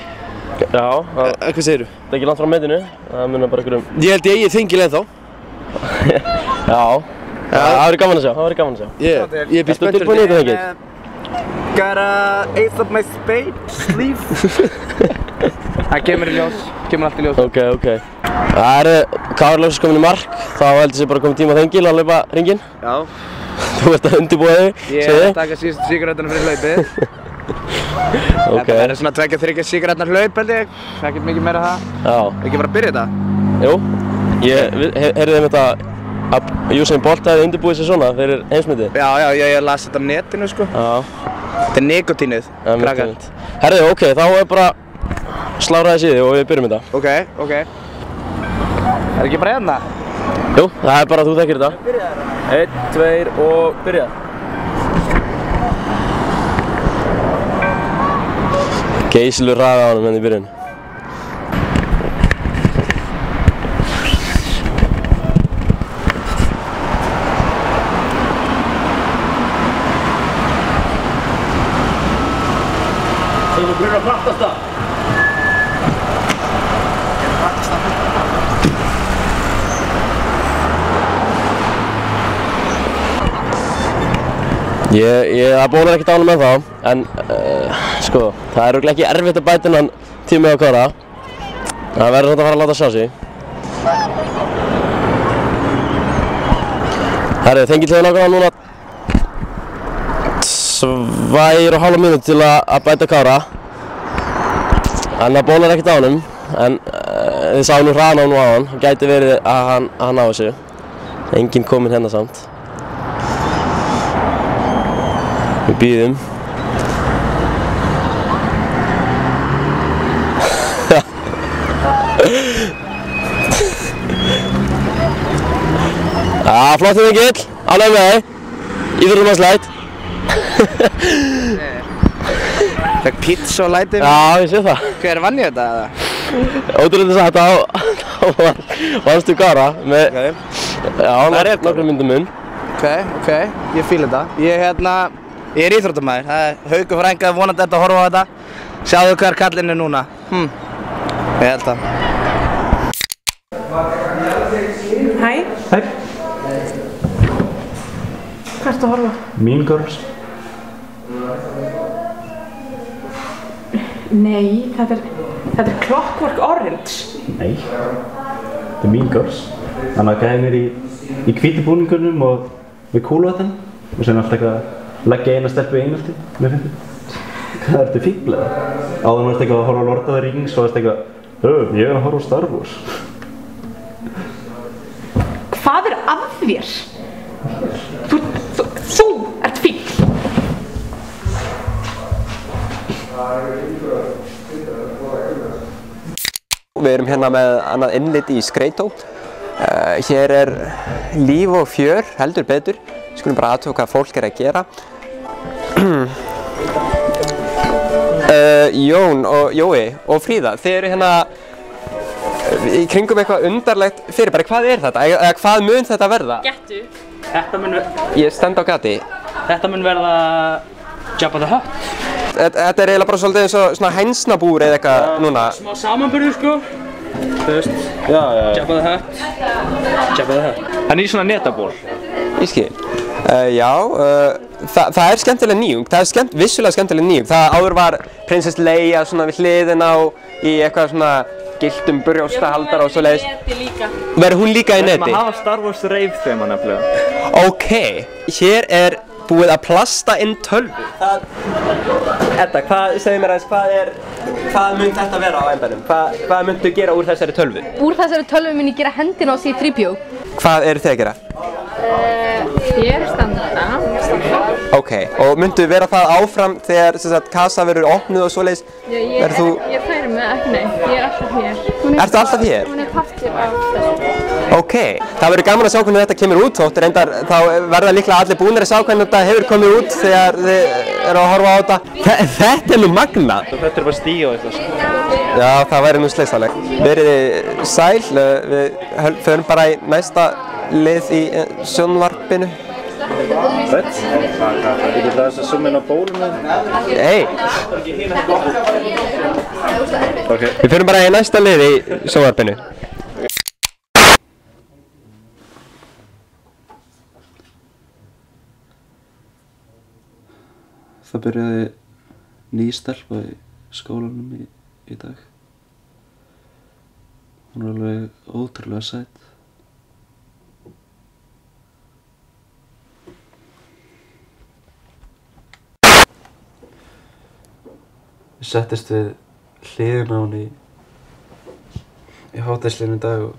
Já. Hvað segirðu? Það er ekki langt frá metinu. Það munar bara einhverjum... Ég held ég eigið þingil ennþá. Já. Það verður gaman að sjá. Ég býst spenntur. Tilbúin í þetta þengið? Gotta ace up my sleeve. Það kemur í ljós, kemur allt í ljós. Ok. Það er Kári loksins komin í mark. Þá heldur sér bara komið tíma á þengil að hlaupa hringinn. Já. Þú ert að undirbúa þig, Ég er að taka síðustu sígarettuna fyrir hlaupið. Þetta verður svona 2-3 sígaretnar hlaup, held ég. Það er ekkert mikið meira það. Já. Ekki bara að byrja þetta? Jú. Ég heyrði þeim þetta að Usain Bolt hefði undirbúið sér svona fyrir heimsmyndið. Já, ég las þetta á netinu, sko. Já. Þetta er nikotínið, krakkar. Herðu, ok, þá er bara sláraðis í þig og við byrjum þetta. Ok. Er ekki bara hérna? Jú, það er bara að þú þekkir þetta. 1, 2 og byrja. Geysilegur hraði á honum hérna í byrjun. Þú byrjar að hrattast það. Það bólar ekkert ánum með þá, en sko, það er örugglega ekki erfitt að bæta innan tíma á Kára. Það verður þetta að fara að láta sjá sig. Herru, Þengill hefur nákvæmlega núna 2,5 mínútur til að bæta Kára. En það bólar ekkert ánum, en þið sáu nú hraðan á nú áðan. Það gæti verið að hann á þessu. Enginn kominn hérna samt. Við bíðum. Flott Þengill, ánægður með þig. Íþróttamannslæt. Fekk pizza og læti. Já, ég sé það. Hver vann ég þetta eða? Ótrúlega sagt þá vannstu Kára með nokkrum myndum mun. Ok, ég fíla þetta. Ég er íþróttamaður. Það er Haukur frænka vonandi að horfa á þetta. Sjáðu hver kallinn er núna. Ég held það. Hæ. Hæ. Hvað ertu að horfa? Mean Girls. Nei, þetta er Clockwork Orange. Nei, þetta er Mean Girls. Þannig að gæðin er í hvítu búningunum og við kúluvatn og sen alltaf eitthvað að leggja eina stelpu í einhalti, mér finnst þið. Hvað ertu fíbl eða? Áður varst eitthvað að horfa á Lord of the Rings og varst eitthvað ég er að horfa á Star Wars. Hvað er að þér? Þú ert fíbl. Við erum hérna með annað innlit í Skreitó. Hér er líf og fjör, heldur betur. Við skulum bara athuga hvað fólk er að gera. Jón og Jói og Fríða, þið eru hérna í kringum eitthvað undarlegt fyrirbæri. Hvað er þetta? Eða hvað mun þetta verða? Gettu. Ég stend á gati. Þetta mun verða Jabba the Hutt. Þetta er eiginlega bara svolítið eins og svona hænsnabúr eða eitthvað núna. Smá samanburður sko. Þú veist, Jabba the Hutt. Jabba the Hutt. Hann er í svona netaból. Ég skil. Það er skemmtileg nýjung. Það er vissulega skemmtileg nýjung. Það áður var Prinsess Leia svona við hliðina á í eitthvað svona gylltum brjóstahaldara og svoleiðis. Verður hún líka í neti? Við erum að hafa Star Wars rave þema nefnilega. Ok, hér er búið að plasta inn tölvu. Edda, segðu mér aðeins, hvað mun þetta vera á endanum? Hvað muntu gera úr þessari tölvu? Úr þessari tölvu mun ég gera hendina á C-3PO. Hvað eru þið að gera? Ég er standa. Ok, og muntu vera það áfram þegar kassa verður opnuð og svoleiðis? Ég færi mig ekki neitt, ég er alltaf hér. Ertu alltaf hér? Hún er partur af þessu. Ok, það verður gaman að sjá hvernig þetta kemur út þótt reyndar þá verða líklega allir búnir að sjá hvernig þetta hefur komið út þegar þið eru að horfa á þetta. Þetta er nú magnað! Þetta er bara stíg á þetta. Já, það væri nú sleiksalegt. Verið sæl, við förum bara í næsta lið í sjónvarpinu. Fett? Ég get aðeins að zooma inn á bóluna. Hey! Ok. Við förum bara í næsta lið í sjónvarpinu. Það byrjaði ný stelpa í skólanum í dag. Hún er alveg ótrúlega sæt. Ég settist við hliðina á henni í hádegishléinu í dag og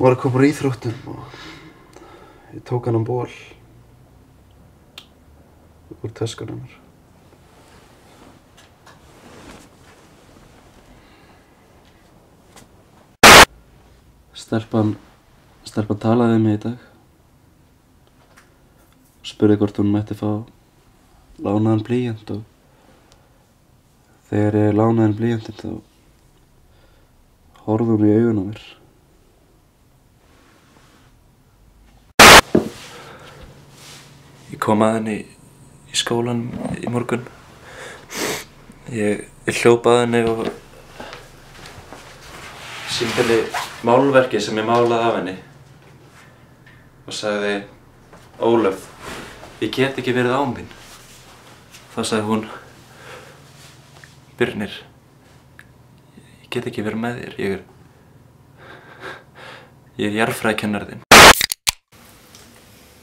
var að koma úr íþróttum og ég tók hann á ból úr töskunum hennar. Stelpan talaði við mig í dag og spurði hvort hún mætti fá lánaðan blýant og þegar ég lánaði henni blýantinn þá horfði hún í augun á mér. Ég kom að henni í skólan í morgun. Ég hljóp að henni og sýndi henni málverki sem ég málaði af henni og sagði: Ólöf, Ég get ekki verið áminn. Það sagði hún. Birnir, ég get ekki verið með þér. Ég er jarðfræðikennari þinn.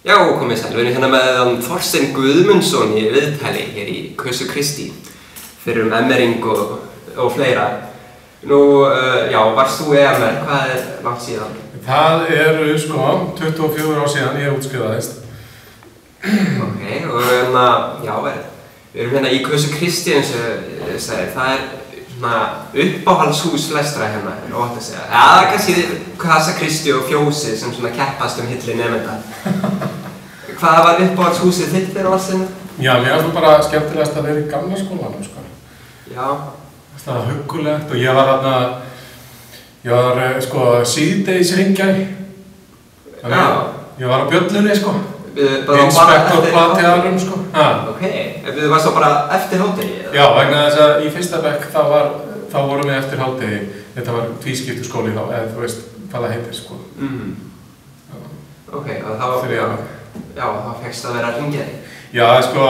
Já, komið sæl. Við erum hérna með Þorstein Guðmundsson í viðtali hér í Kösu Kristi fyrir MR-ing og fleira. Nú, já, varst þú EMR? Hvað er langt síðan? Það eru, sko, 24 ár síðan ég útskrifaðist. Ok, og já, við erum hérna í Kösu Kristi eins og ég sagði. Það er svona uppáhaldshús flestra hérna, er óhætt að segja. Ja, það er kannski Casa Kristi og Fjósi sem svona keppast hilli nemenda. Hvað var uppáhaldshúsið þitt þegar þú varst hérna? Já, mér var bara skemmtilegast að vera í gamla skólanum, sko. Já. Það var huggulegt og ég var sko síðdegisringjari. Já. Ég var á bjöllunni, sko. Inspektor Platiðarum, sko. Ok, þú varst þá bara eftir hádegi? Já, vegna þess að í fyrsta bekk þá vorum við eftir hádegi. Þetta var tvískiptur skóli þá, eða þú veist hvað það heitir, sko. Ok, og þá fékkst að vera ringjari? Já, sko,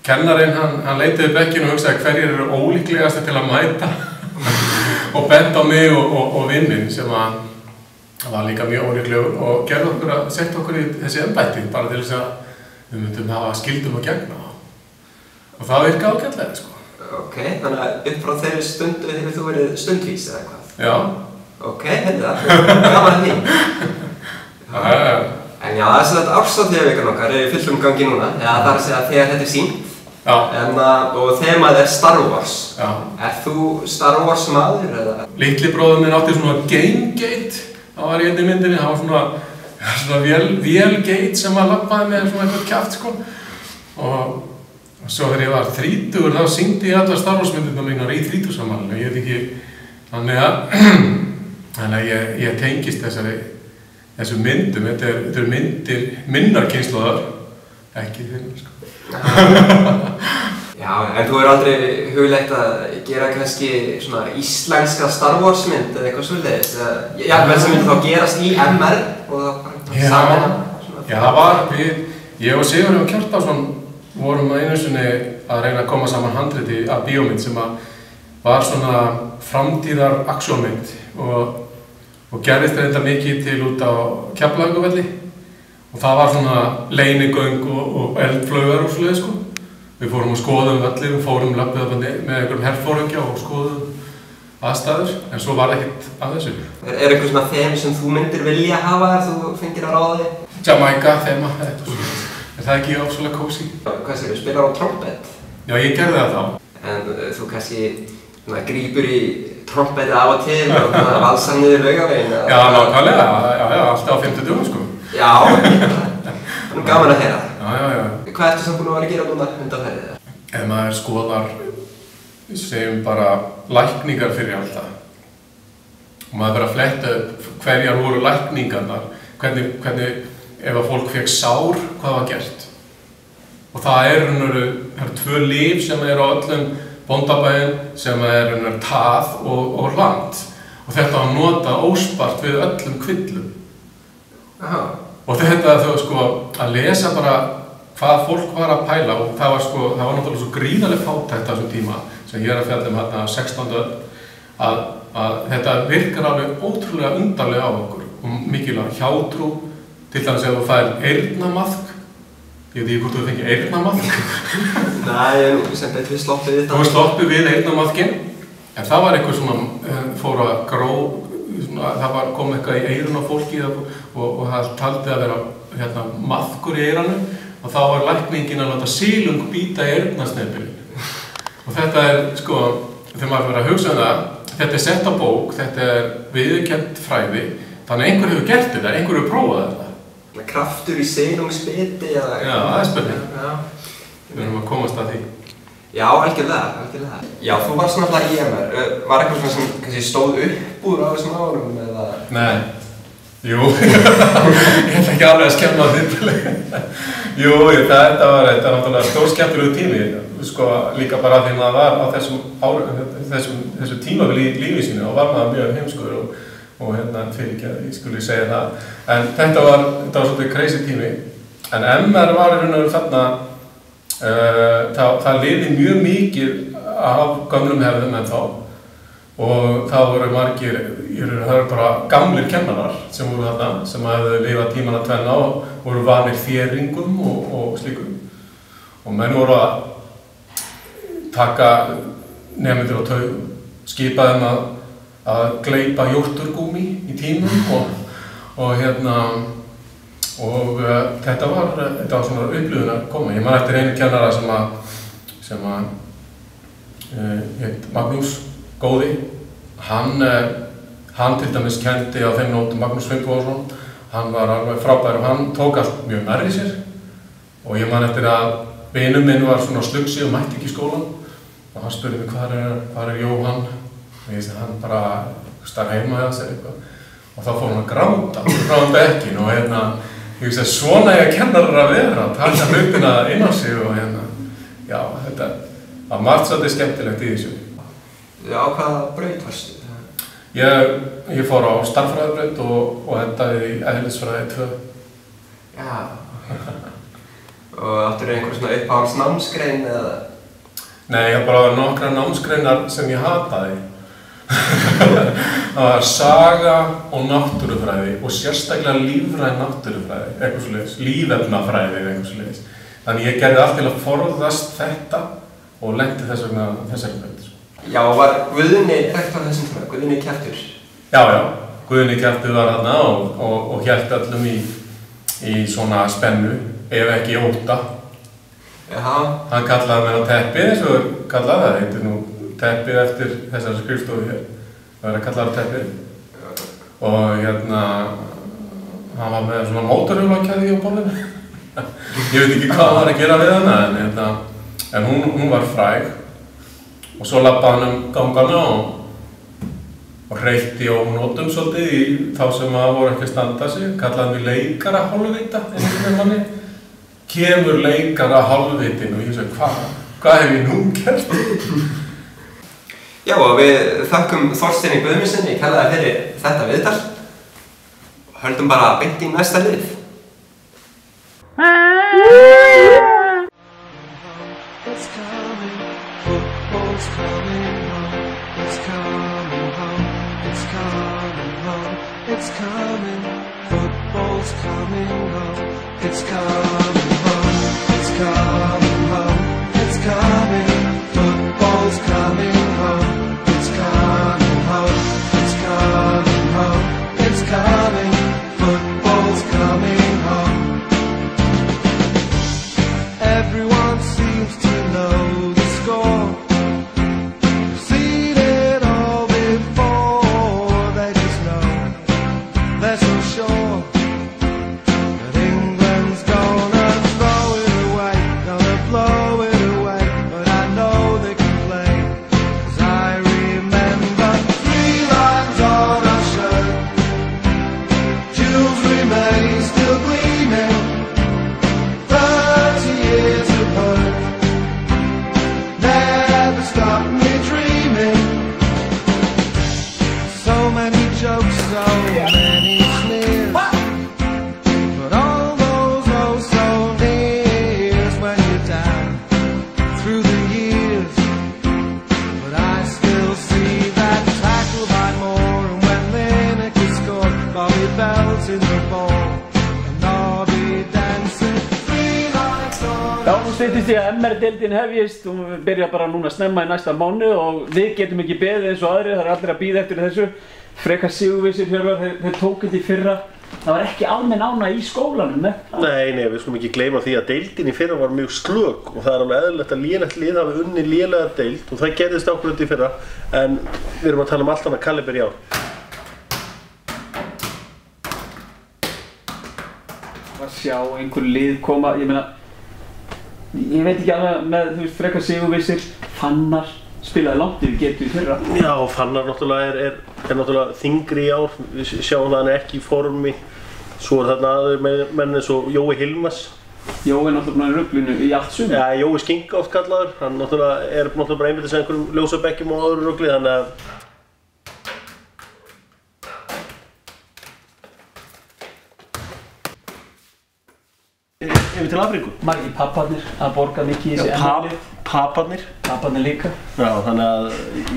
kennarinn hann leitaði bekkinn og hugsaði hverjir eru ólíklegasti til að mæta og bent á mig og vinninn sem var líka mjög ólíklegur og gerði okkur að setja okkur í þessi embætti bara til þess að við myndum hafa skildum að gegna og það virkaði ágætlega, sko. Ok, þannig að upp frá þeirri stundu hefur þú verið stundvís eða eitthvað? Já. Ok, það er gaman því. En já, það er svona árshátíðarvikan okkar er í fullum gangi núna, eða það er að segja þegar þetta er sýnt. Já. Og þemað er Star Wars. Já. Er þú Star Wars maður eða? Litli bróðir minn átti svona Gamegate, það var í einni myndinni, það var svona vélgate sem að labbaði með svona eitthvað kjaft, sko. Og svo þegar ég var 30 þá syngdi ég allar Star Wars myndina mínar í 30-sammalinu, ég veit ekki, þannig að ég tengist þessu myndum, þetta eru myndir minnar kynslóðar, ekki þinnar, sko. Já, en þú aldrei hugleitt að gera kannski svona íslenska Star Wars mynd eða eitthvað svoleiðis? Já, vel sem myndi þá gerast í MR og það bara saman? Já, það var ég og Sigurjón Kjartansson vorum einu sinni að reyna að koma saman handriti af bíómynd sem var svona framtíðar aksjónmynd og gerðist þetta mikið til út á Keflavíkurvelli og það var svona leynigöng og eldflaugar og svoleiðis, sko. Við fórum og skoðum velli, við fórum löppuð með einhverjum herforingja og skoðum aðstæður, en svo var ekkert af þessu. Er eitthvað svona þem sem þú myndir vilja hafa ef þú fengir að ráði? Jamaica þema, þetta og svona. Er það ekki ofsalega kósí? Hvað segir þú, spilar á trompet? Já, ég gerði það þá. En þú kannski grípur í trompetið af og til og valsar niður Laugaveginn? Já, nákvæmlega, já, alltaf á 50 dögum, sko. Já, það er gaman að heyra. Já. Hvað ertu samt búin að vera að gera núna undanferðið? Ef maður skoðar, segjum bara, lækningar fyrir alltaf og maður bara að fletta upp hverjar voru lækningarnar, hvernig ef að fólk fekk sár, hvað var gert. Og það eru 2 lyf sem eru á öllum bóndabæjum sem eru tað og hland og þetta var notað óspart við öllum kvillum. Og þetta sko að lesa bara hvað fólk var að pæla og það var náttúrulega svo gríðarleg fátækt á þessum tíma sem ég er að fjalla hérna á 16. öld að þetta virkar alveg ótrúlega undarlega á okkur og mikilvæg hjátrú, til dæmis ef þú fær eyrnamaðk, ég veit ekki hvort þú fengið eyrnamaðk. Nei, ég sem betur við sloppið við þetta. Þú sloppið við eyrnamaðkinn, en það var eitthvað svona fór að það kom eitthvað í eyrun á fólki og það taldi að vera maðkur í eyranu og þá var lækningin að láta silung bíta í eyrnasnepilinn. Og þetta sko, þegar maður verður að hugsa það, þetta er sett á bók, þetta er viðurkennd fræði, þannig að einhver hefur gert þetta, einhver hefur prófað þetta. Kraftur í silungsbiti eða... Já, það er spurning. Við verðum að komast að því. Já, algjörlega. Já, þú varst náttúrulega í MR. Var eitthvað sem kannski stóð upp úr á þessum árum eða... Nei. Jú, ég ætla ekki alveg að skemma á þitt. Jú, þetta var náttúrulega stórskemmtilegu tími. Sko, líka bara því að það var á þessu tímabili í lífi sínu og var maður mjög heimskur og fyrir ekki að ég skulle segja það. En þetta var svolítið crazy tími En MR var í raun og veru þarna, það liði mjög mikið af gömlum hefðum ennþá og það voru margir, það voru bara gamlir kennarar sem voru þarna, sem hefðu lifað tímana tvenna og voru vanir þéringum og slíkum. Og menn voru að taka nemendur á taugum, skipa þeim að gleypa jórturgúmi í tímum og þetta var svona upplifun að koma. Ég man eftir einu kennara sem heit Magnús Góði. Hann til dæmis kenndi á þeim nótum Magnús Finnbogason. Hann var alveg frábær og hann tók allt mjög nærri sér. Og ég man eftir að vinur minn var svona slugsi og mætti ekki í skólan. Og hann spurði mig hvar Jóhann? Og ég sagði hann bara starf heima hjá sér eitthvað. Og þá fór hann að gráta frá bekkin og ég veist að svona eiga kennarar að vera, að taka hlutina inn á sig og já, þetta var margt svolítið skemmtilegt í þessu. Á hvaða braut varstu? Ég fór á stærðfræðibraut og endaði í eðlisfræði 2. Já. Og áttirðu einhver svona uppáhalds námsgrein eða? Nei, ég bara nokkra námsgreinar sem ég hataði. Það var saga og náttúrufræði og sérstaklega lífræn náttúrufræði, eitthvað svoleiðis, lífefnafræði eitthvað svoleiðis. Þannig ég gerði allt til að forðast þetta og lenti þess vegna þessari braut. Já, var Guðni rektor þessum tíma, Guðni Kjartur? Já, Guðni Kjartur var þarna og hélt öllum í svona spennu, ef ekki ótta. Jaha. Hann kallaði mér á teppi, eins og kallaði það, heitir nú teppi eftir þessari skrifstofu hér. Það verið að kalla það teppi. Og hann var með svona mótorhjólakeðju á borðinu. Ég veit ekki hvað hann var að gera við hana, en hún var fræg. Og svo labbaði hann gangana og hreytti ónotum svolítið í þá sem voru ekki að standa sig. Kallaði mig leikara hálfvita, einhvern veginn manni. Kemur leikara hálfvitin og ég sagði, hvað hef ég nú gert? Já, og við þakkum Þorsteini Guðmundsssyni kærlega fyrir þetta viðtal. Höldum bara beint í næsta lið. Styttist í að MR-deildin hefjist og við byrja bara núna snemma í næsta mánuð og við getum ekki beðið eins og aðrir, það er allir að bíða eftir þessu. Frekar sigurvissir Hjörvar, þeir tóku þetta í fyrra. Það var ekki almenn ána í skólanum, ne? Nei, við skulum ekki gleyma því að deildin í fyrra var mjög slök og það er alveg eðlilegt að lélegt lið hafi unnið lélega deild og það gerðist ákveðið í fyrra en við erum að tala allt annað kaliber í ár. Að sjá einhver lið koma, ég veit ekki alveg með, þú veist, frekar sigurvissir, Fannar spilaði langt yfir getu í fyrra. Já, Fannar náttúrulega er náttúrulega þyngri í ár, við sjáum það hann ekki í formi. Svo þarna aðrir menn eins og Jói Hilmas. Jói er náttúrulega í ruglinu í allt sumar. Já, Jói Skinka oft kallaður, hann er náttúrulega bara einbeitt að einhverjum ljósabekkjum og öðru rugli, þannig að yfir til Afríku. Margir papparnir að borga mikið í þessi ennalið. Papparnir. Papparnir líka. Já, þannig að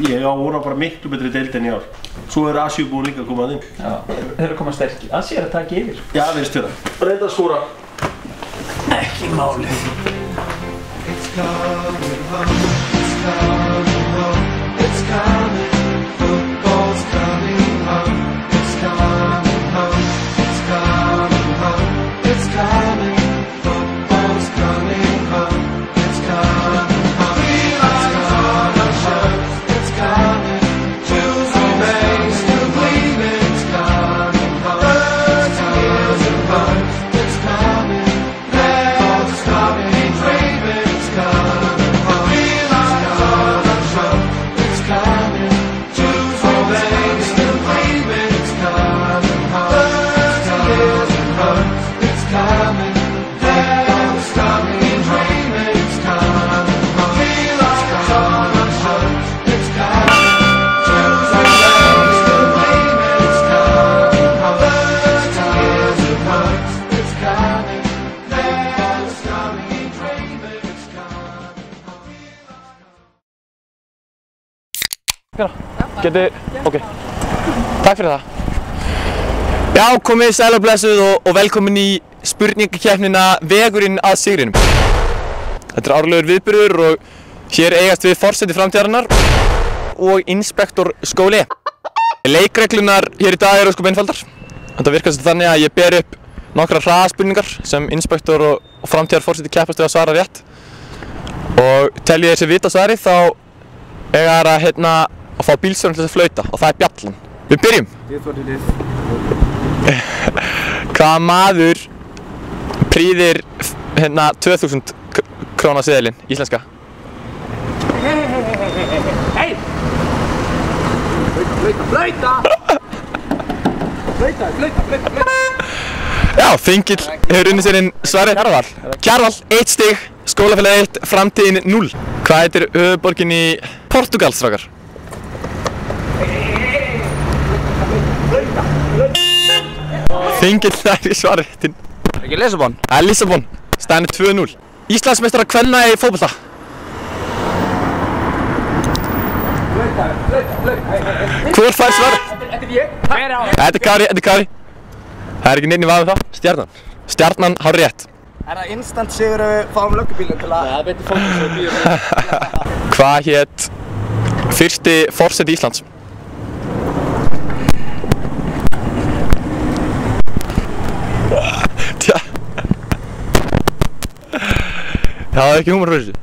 ég á vona bara miklu betri deild en í ár. Svo Asíu búin líka að koma að inn. Já, þeir eru að koma sterkir. Asíu er að taka yfir. Já, virðist vera. Reynda að skóra. Ekki málið. It's coming home, it's coming home, it's coming. Football's coming home, it's coming home, it's coming home, it's coming. Football's coming home, it's coming home. It's coming, it's coming. Choose remain, still believing it's coming home. 30 years of hope, it's coming. Football's coming, dreaming it's coming home. It's coming. Choose remain, still believing it's coming home. 30 years of hope, it's coming. Football's coming, dreaming it's coming home. It's coming. Choose remain, still believing it's coming home. 30 years of hope, it's coming. Football's coming, dreaming it's Getið, ok. Takk fyrir það. Já, komið sæl og blessuð og velkomin í spurningakeppnina Vegurinn að sigrinum. Þetta er árlegur viðburður og hér eigast við forseti framtíðarinnar og inspektor skóli. Leikreglunar hér í dag eru sko einfaldar. Þetta virkar sem þannig að ég ber upp nokkrar hraðaspurningar sem inspektor og framtíðarforseti keppast við að svara rétt. Og tel ég þessi vita svarið þá eiga þær að fá bílstjórann til þess að flauta og það er bjallan. Við byrjum! Hvaða maður prýðir 2000 króna seðilinn íslenska? Hei! Flauta! Já, Þengill hefur unnið sér inn svarið. Kjarval, 1 stig, skólafélagi 1, framtíðin 0. Hvað heitir höfuðborgin í Portúgal, strákar? Þengill það er svarið réttin. Ekki Lissabon? Það er Lissabon. Staðan er 2-0. Íslandsmeistarar kvenna í fótbolta. Hvor fær svarið? Þetta er ég. Þetta er Kári. Það er ekki neitt í vafi það. Stjarnan. Stjarnan, hár rétt. Er það instant sigur að við fáum löggubílinn til að... Það er betur fólk sem býður. Hvað hét fyrsti forseti Íslands? Tja. Það var ekki húmor fyrir þessu.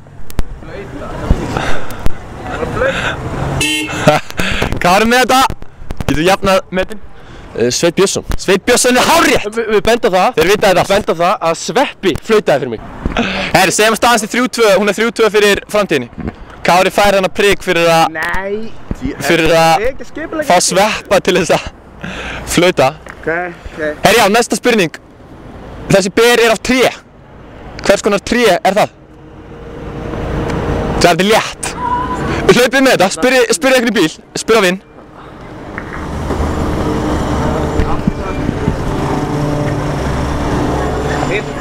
Hvað er með þetta? Getur jafnað metin? Sveinn Björnsson. Sveinn Björnsson er hárrétt! Við bendum það. Þeir vita þetta. Við bendum það að Sveppi flautaði fyrir mig. Herri, segjum að staðans er 3-2, hún er 3-2 fyrir framtíðinni. Kári fær hana prik fyrir að... Nei! Fyrir að fá Sveppa til þess að flauta. Herri, já, næsta spurning. Þessi ber er af tré. Hvers konar tré er það? Það er létt. Hlaupið með þetta, spyrðu einhvern í bíl, spyrðu á vinn.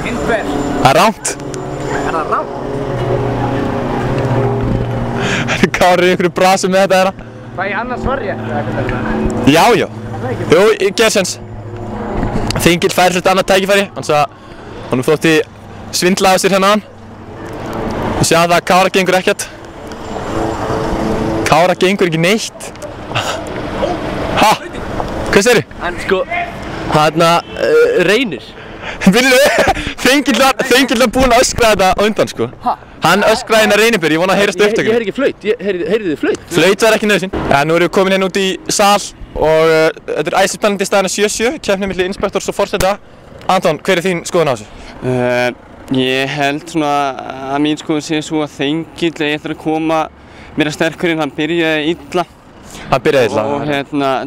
Hindber. Það er rangt. Er það rangt? Kári í einhverju brasi með þetta þeirra. Fæ ég annars svarið? Já. Jú, ég ger sens. Þengill fær svolítið annað tækifæri, þannig að honum þótti svindla af sér hérna áðan. Við sjáum það að Kára gengur ekkert. Kára gengur ekki neitt. Ha? Hvað segirðu? En sko, Reynir. Þengill var búinn að öskra þetta á undan sko. Hann öskraði hérna Reynibjörn, ég vona að heyrast upptökun. Ég heyri ekki flaut, heyrið þið flaut? Flaut var ekki nauðsyn. Ja, nú erum við komin hérna út í sal og þetta er æsispennandi staðan 7-7, keppni milli inspektors og forseta. Anton, hver er þín skoðun á þessu? Ég held svona að mín skoðun sé svo að Þengill eigi eftir að koma meira sterkur inn, hann byrjaði illa. Hann byrjaði illa. Og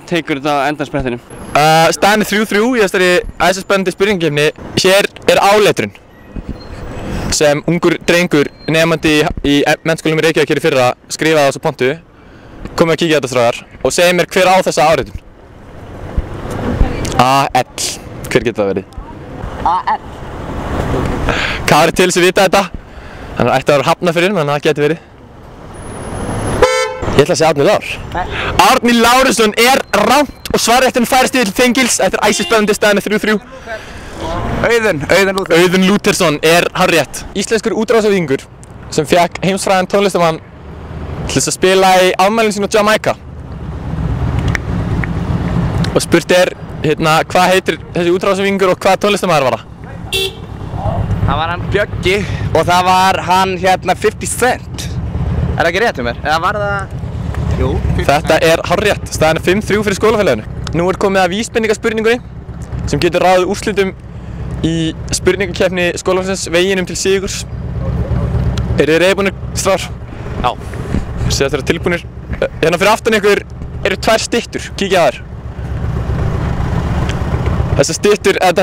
tekur þetta á endarsprettinu. Staðan er 3-3 í þessari æsispennandi spurningakefni. Hér er áletrun sem ungur drengur nemandi í Menntaskólanum í Reykjavík hér í fyrra skrifaði á þessu pontu. Komið að kíkja þetta stráðar og segja mér hver á þessa áritun. A.L. Hver getur það verið? A.L. Kári til sem vita þetta. Hann ætti að vera Hafnarfjörður, þannig að það geti verið. Ég ætla að segja Árni Lár. Árni Lárusson er rangt og svarrétturinn færist yfir til Þengils eftir æsispennandi staðinu 3-3. Auðun Lúthersson er hárrétt. Íslenskur útrásavíkingur sem fékk heimsfrægan tónlistamann til þess að spila í afmælinu sínu á Jamaica. Og spurt er, hvað heitir þessi útrásavíkingur og hvað tónlistamaður var það? Það var hann Bjöggi og það var hann 50 Cent. Er það ekki rétt um mér? Eða var það... Jú. Þetta er hárrétt. Staðan er 5-3 fyrir skólafélaginu. Nú er komið að vísbendingaspurningunni sem getur ráðið úrslitum í spurningakeppni skólafélagsins veginum til sigurs. Eru þið reiðbúnir, strákar? Já. Sér að þeir eru tilbúnir. Hérna fyrir aftan ykkur eru 2 styttur. Kíkja á þær. Þessar styttur, þetta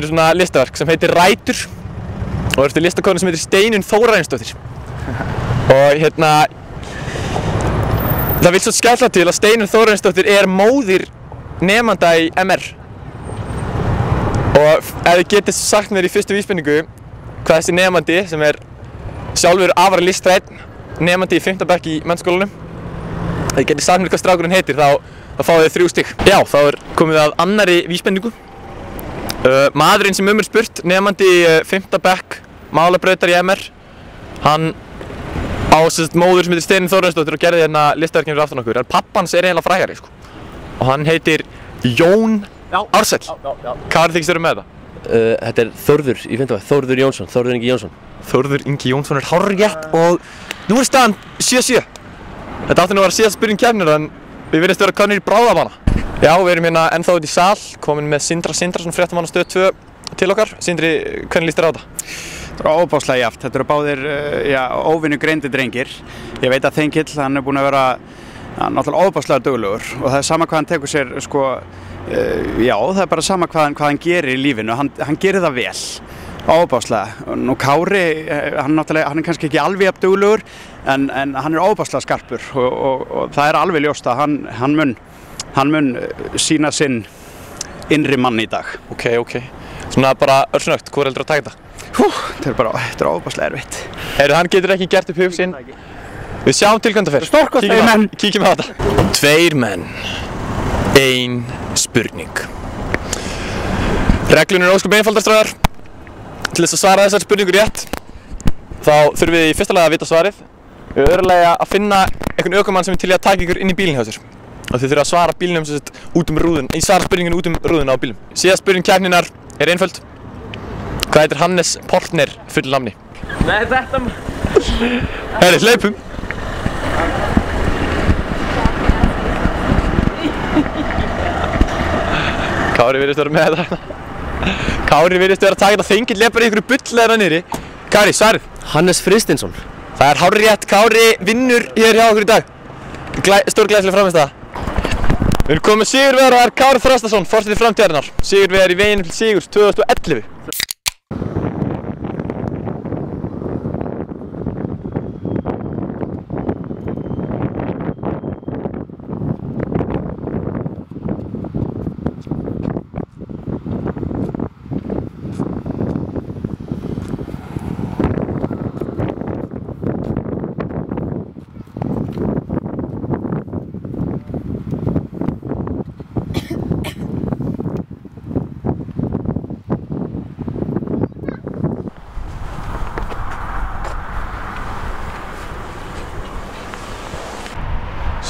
er svona listaverk sem heitir Rætur og það er eftir listakonu sem heitir Steinunn Þórarinsdóttir. Og það vil svo skella til að Steinunn Þórarinsdóttir er móðir nemanda í MR. Og ef þið getið sagt mér í fyrstu vísbendingu hvað þessi nemandi sem er sjálfur afar listræn nemandi í 5. bekk í menntaskólanum, ef þið getið sagt mér hvað strákurinn heitir þá fáið þið 3 stig. Já, þá er komið að annarri vísbendingu. Maðurinn sem er spurt, nemandi í 5. bekk, málabrautar í MR, hann á móður sem heitir Steinunn Þórarinsdóttir og gerði hérna listaverkinu fyrir aftan okkur. En pappans er eiginlega frægari, sko. Og hann heitir Jón Ársæll. Hvað þykist þér með þetta? Þetta er Þórður í 5. bekk, Þórður Jónsson, Þórður Ingi Jónsson. Þórður Ingi Jónsson er hárrétt og nú er staðan 7-7. Þetta átti nú að vera síðasta spurning keppninnar en við virðumst vera komnir í bráðabana. Já, við erum hérna ennþá út í sal, komin með Sindra Sindrason, fréttamann á Stöð 2 til okkar. Sindri, hvernig líst þér á þetta? Þetta er óbáslega jafnt. Þetta eru báðir óvinnu greindir drengir. Ég veit að Þengill, hann er búinn að vera náttúrulega óbáslega duglegur og það er sama hvað hann tekur sér, það er bara sama hvað hann gerir í lífinu. Hann gerir það vel. Óbáslega. Nú Kári, hann er kannski ekki alveg jafn duglegur en hann er óbáslega skarpur og það er alveg ljóst að hann mun sýna sinn innri mann í dag. Ok. Svona bara örsnögt, hvor heldur að taka þetta? Þetta er óbáslega erfitt. Hann getur ekki gert upp hug sinn. Við sjáum til hvernig það fer. Stórkostlegir menn. Kíkjum á þetta. 2 menn. 1 spurning. Reglun er ósköp einfaldar, strákar. Til þess að svara þessari spurningu rétt þá þurfum við í fyrsta lagi að vita svarið. Í öðru lagi að finna einhvern ökumann sem er til í að taka ykkur inn í bílinn hjá sér. Og þið þurfa að svara bílnum út rúðun. Ég svara spurninginu út rúðuna á bílnum. Síðasta spurning keppninnar er einföld. Hvað heitir Hannes Portner fullu nafni? Nei, þetta... Hlaupum! Kári virðist vera með þetta. Kári virðist vera að taka þetta. Þengill bara í ykkur bull niðri. Kári, svarið? Hannes Fristinsson. Það er hárrétt. Kári vinnur hér hjá okkur í dag. Stórglæsileg frammistaða. Við erum komið sigurvegari og það er Kári Þrastason, forseti framtíðarinnar. Sigurvegari í veginum til sigurs 2011.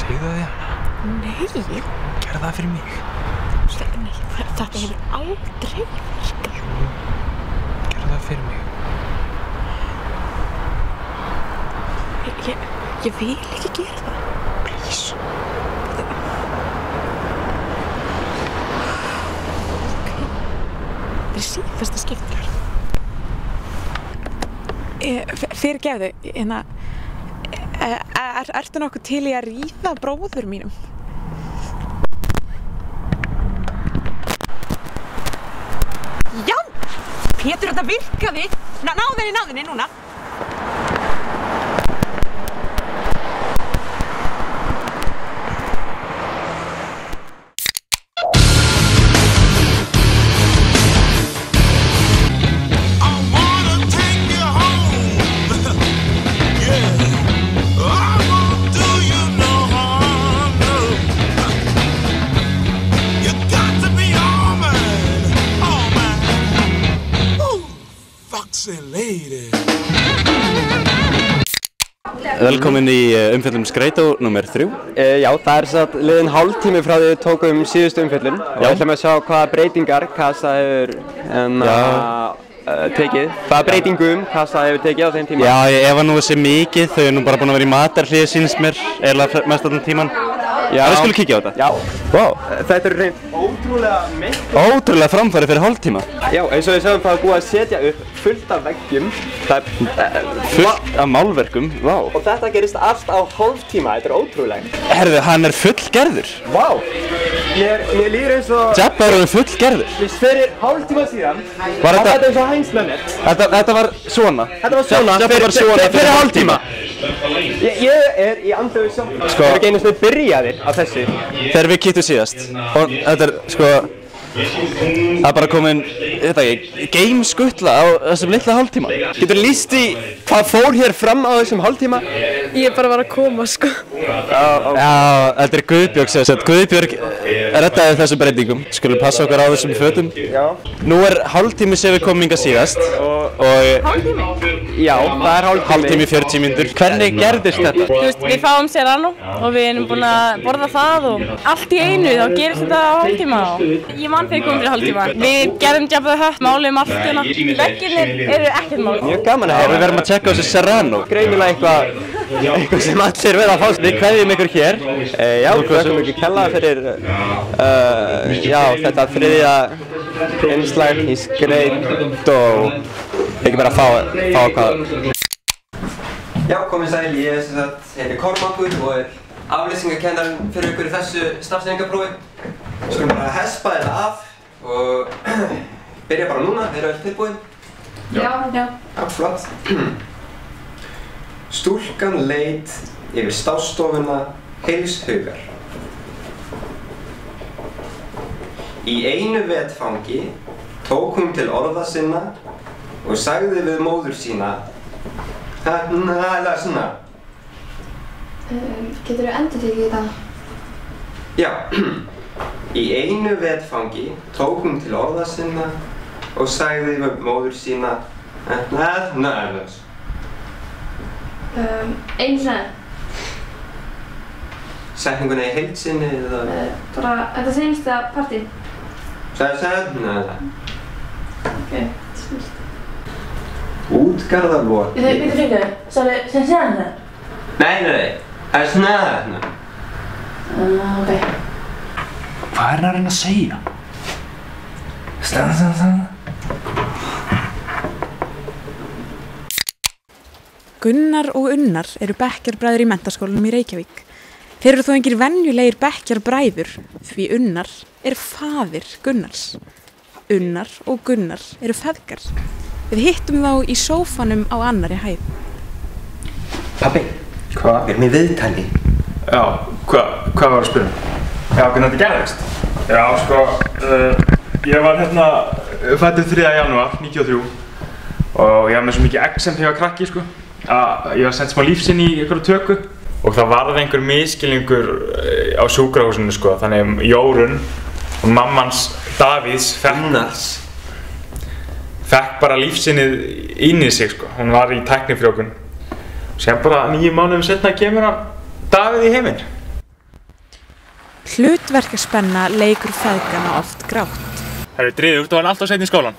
Segðu það þér. Nei. Gerðu það fyrir mig. Nei, þetta hefur aldrei virkað. Gerðu það fyrir mig. Ég vil ekki gera það. Please. Ok. Það er síðasta skipti. Fyrirgefðu, ertu nokkuð til í að ríða bróður mínum? Já! Pétur, þetta virkaði! Náðu henni núna! Velkomin í umfjöllum Skreitó nr. 3. Já, það er satt liðin hálftími frá því við tókum síðustu umfjöllun. Og við ætlum að sjá hvaða breytingar Kassa hefur tekið. Hvaða breytingum Kassa hefur tekið á þeim tíma. Já, ég efa nú þessi mikið, þau nú bara búin að vera í matarhliði síns mér, eiginlega mest allan tíman. Já, við skulum kíkja á þetta. Já. Vá. Þetta eru hreint ótrúlega mikið. Ótrúlega framfæri fyrir hálftíma. Já, eins og við sjáum það er búið að setja upp fullt af veggjum. Það er fullt af málverkum, vá. Og þetta gerist allt á hálftíma, þetta er ótrúlega. Herðu, hann er fullgerður. Vá. Mér líður eins og... Jabba er fullgerður. Vist fyrir hálftíma síðan, var þetta eins og Heinz-Mennett. Þetta var svona. Þetta var svona, Jabba var svona fyrir hálftíma. Ég er í andlegu sjálf. Sko, við erum ekki einu sinni byrjaðir á þessu. Þegar við kíktum síðast. Og þetta er, sko, það er bara komin, þetta ekki, game-skuttla á þessum litla hálftíma. Getur lýst í hvað fór hér fram á þessum hálftíma? Ég bara var að koma, sko. Já, þetta er Guðbjörg sem sagt. Guðbjörg reddaði þessum breytingum. Skulum passa okkar á þessum fötum. Já. Nú er hálftími sem við komum hingað síðast. Hálftími? Já, það er hálftími. Hálftími 40 mínútur. Hvernig gerðist þetta? Þú veist, við fáum Serrano og við erum búin að borða það og allt í einu þá gerist þetta á hálftíma. Ég man þegar komum fyrir hálftíma. Við gerðum Jabba the Hutt, málum allt hérna. Veggirnir eru ekkert mál. Mjög gaman að Við verðum að tjekka á þessu Serrano. Greinilega eitthvað sem allir verða að fást. Við kveðjum ykkur hér. Já, við þökkum ykkur kærlega fyrir þetta þriðja innslag í Skreitó. Ekki bara að fá hvað. Já, komið sæl, ég heiti Kormákur og er aflýsingakennarinn fyrir ykkur í þessu starfsendingaprófi. Skulum bara hespa þetta af og byrja bara núna, þeir eru öll tilbúin. Já. Já, flott. Stúlkan leit yfir stássstofuna heils hugar. Í einu vetfangi tók hún til orða sinna og sagði við móður sína svona. Geturðu endurtekið þetta? Já. Í einu vetfangi tók hún til orða sinna og sagði við móður sína Einu sinni. Setninguna í heild sinni eða? Bara þetta seinasta partí. Ok, snillt. Útgarðarlok. Við fyrir, sagði sem séðan það? Nei, það er svona. Ok. Hvað er hann að reyna að segja? Gunnar og Unnar eru bekkjarbræður í menntaskólanum í Reykjavík. Þeir eru þó engir venjulegir bekkjarbræður því Unnar er faðir Gunnars. Unnar og Gunnar eru feðgar. Við hittum þá í sófanum á annarri hæð. Pabbi, hvað? Við erum í viðtali. Já, hvað var að spyrja? Já, hvernig þetta gerðist? Já, sko, ég var fæddur 3. janúar 93 og ég var með svo mikið exem þegar ég var krakki, sko, að ég var sendt smá lífsinn í einhverju töku og það varð einhver misskilningur á sjúkrahúsinu, sko, þannig Jórunn og mammans Davíðs fekk bara lífsinnið inn í sig, sko, hún var í tæknifrjókun og sem bara 9 mánuðum setna kemur hann Davíð í heiminn. Hlutverkaspenna leikur feðgana oft grátt. Herru, Dríður, þú var alltaf seinni í skólan.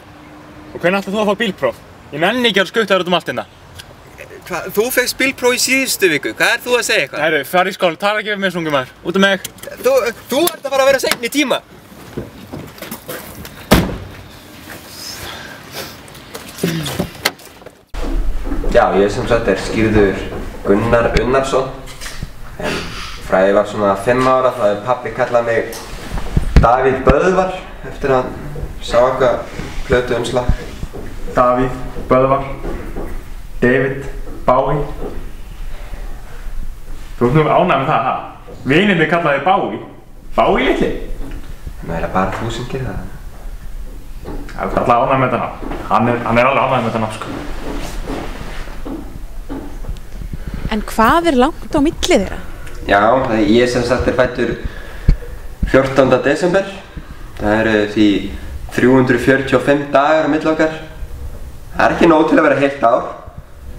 Og hvernig ætlar þú að fá bílpróf? Ég nenni ekki að skutta þér út allt hérna. Hvað? Þú fékkst bílpróf í síðustu viku. Hvað þú að segja eitthvað? Herru, fara í skólan, tala ekki við mig, svungur maður. Út af mig. Þú ert að fara að vera seinni í tíma. Já, ég sem sagt skírður Gunnar Unnarsson. En fræði var svona 5 ára, þá hefði pabbi kallað mig Davíð Böðvar eftir að hann sá eitthvað plötuumslag. Davíð Böðvar, David Bowie. Þú ert nú ánægð með það, ha? Vinirnir kallaði þig Bowie. Bowie litli? Það er bara þú sem gerir það. Það er alltaf ánægð með þetta nafn. Hann er alveg ánægð með þetta nafn, sko. En hvað er langt á milli þeirra? Já, ég sem sagt fæddur 14. desember. Það eru því 345 dagar á milli okkar. Það er ekki nóg til að vera heilt ár.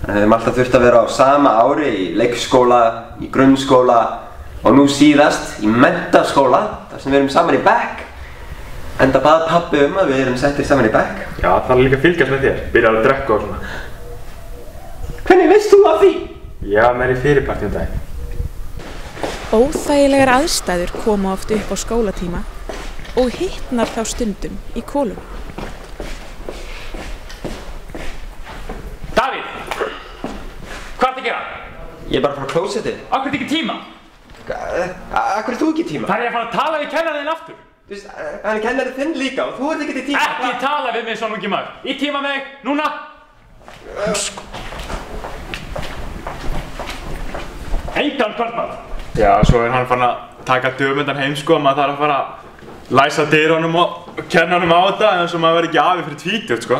Þannig að við höfum alltaf þurft að vera á sama ári í leikskóla, í grunnskóla og nú síðast í menntaskóla, þar sem við erum saman í bekk. Enda bað pabbi að við erum settir saman í bekk. Já, það er líka að fylgjast með þér, byrjar að drekka og svona. Hvernig veist þú af því? Ég var með í fyrirparti daginn. Óþægilegar aðstæður koma oft upp á skólatíma og hitnar þá stundum í kolum. Davíð! Hvað ertu að gera? Ég er bara frá klósettið. Akkur er ekki tíma? Akkur er þú ekki tíma? Það er ég að fara að tala við kennarinn aftur. Þú veist, hann er kennarinn þinn líka og þú ert ekki til tíma. Ekki tala við mig svona ungi maður. Í tíma með þig, núna! Engan kvöldmaður. Já, svo er hann fann að taka dömundan heim sko, maður þarf að fara að læsa dyrunum og kenna honum á þetta eins og maður verður ekki afi fyrir tvítugt sko.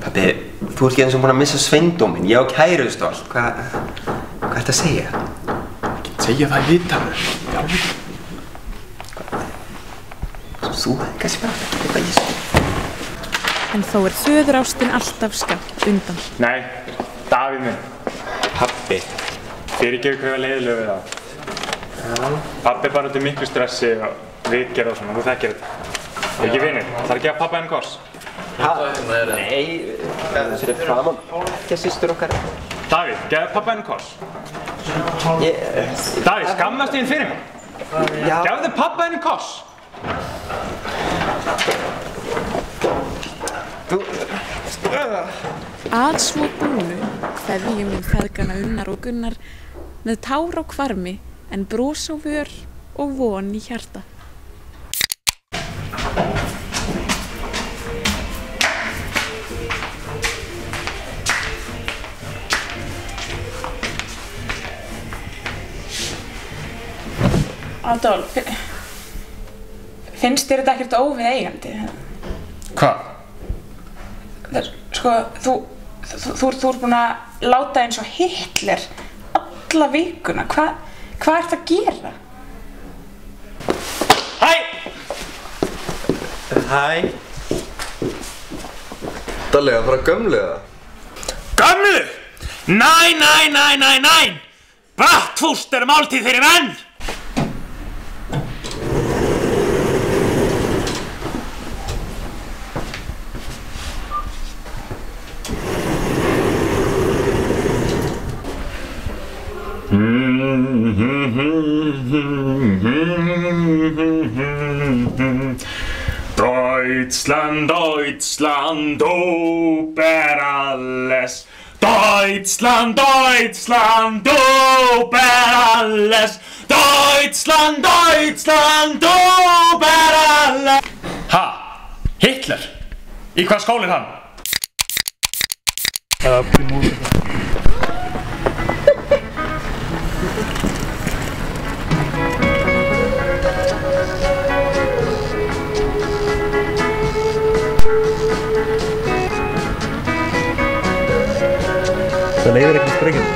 Pabbi, þú ert ekki eins og búinn að missa sveindóminn, ég á kærustu og allt. Hvað ertu að segja? Ekki segja það í viðtalinu. Þú hefði kannski bara þetta ég sko. En þó er föðurástin alltaf skammt undan. Nei, Davíð minn. Pabbi. Fyrirgefðu hvað ég var leiðilegur við það. Pabbi er bara undir miklu stressi og ritgerð og svona, þú þekkir þetta. Ekki vinir, það er að gefa pappa henni koss. Nei, það er framan. Ekki að systur okkar. Davíð, gefðu pappa henni koss. Davíð, skammast þín fyrir mig. Gefðu pappa henni koss. Að svo búnu kveðjum við feðgana Unnar og Gunnar með tár á hvarmi en bros á vör og von í hjarta. Adolf, finnst þér þetta ekkert óviðeigandi? Hvað? Sko, þú ert búinn að láta eins og Hitler alla vikuna. Hvað ert að gera? Hæ! Hæ! Dallega, fara gömlu eða? Gömlu? Næ! Brattfúst er máltíð fyrir menn! Deutschland, Deutschland, über alles. Deutschland, Deutschland, über alles. Deutschland, Deutschland, über alles. Ha? Hitler? Í hvað skóla er hann? Það leiðir ekki sprengjum.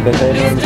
Þetta er hann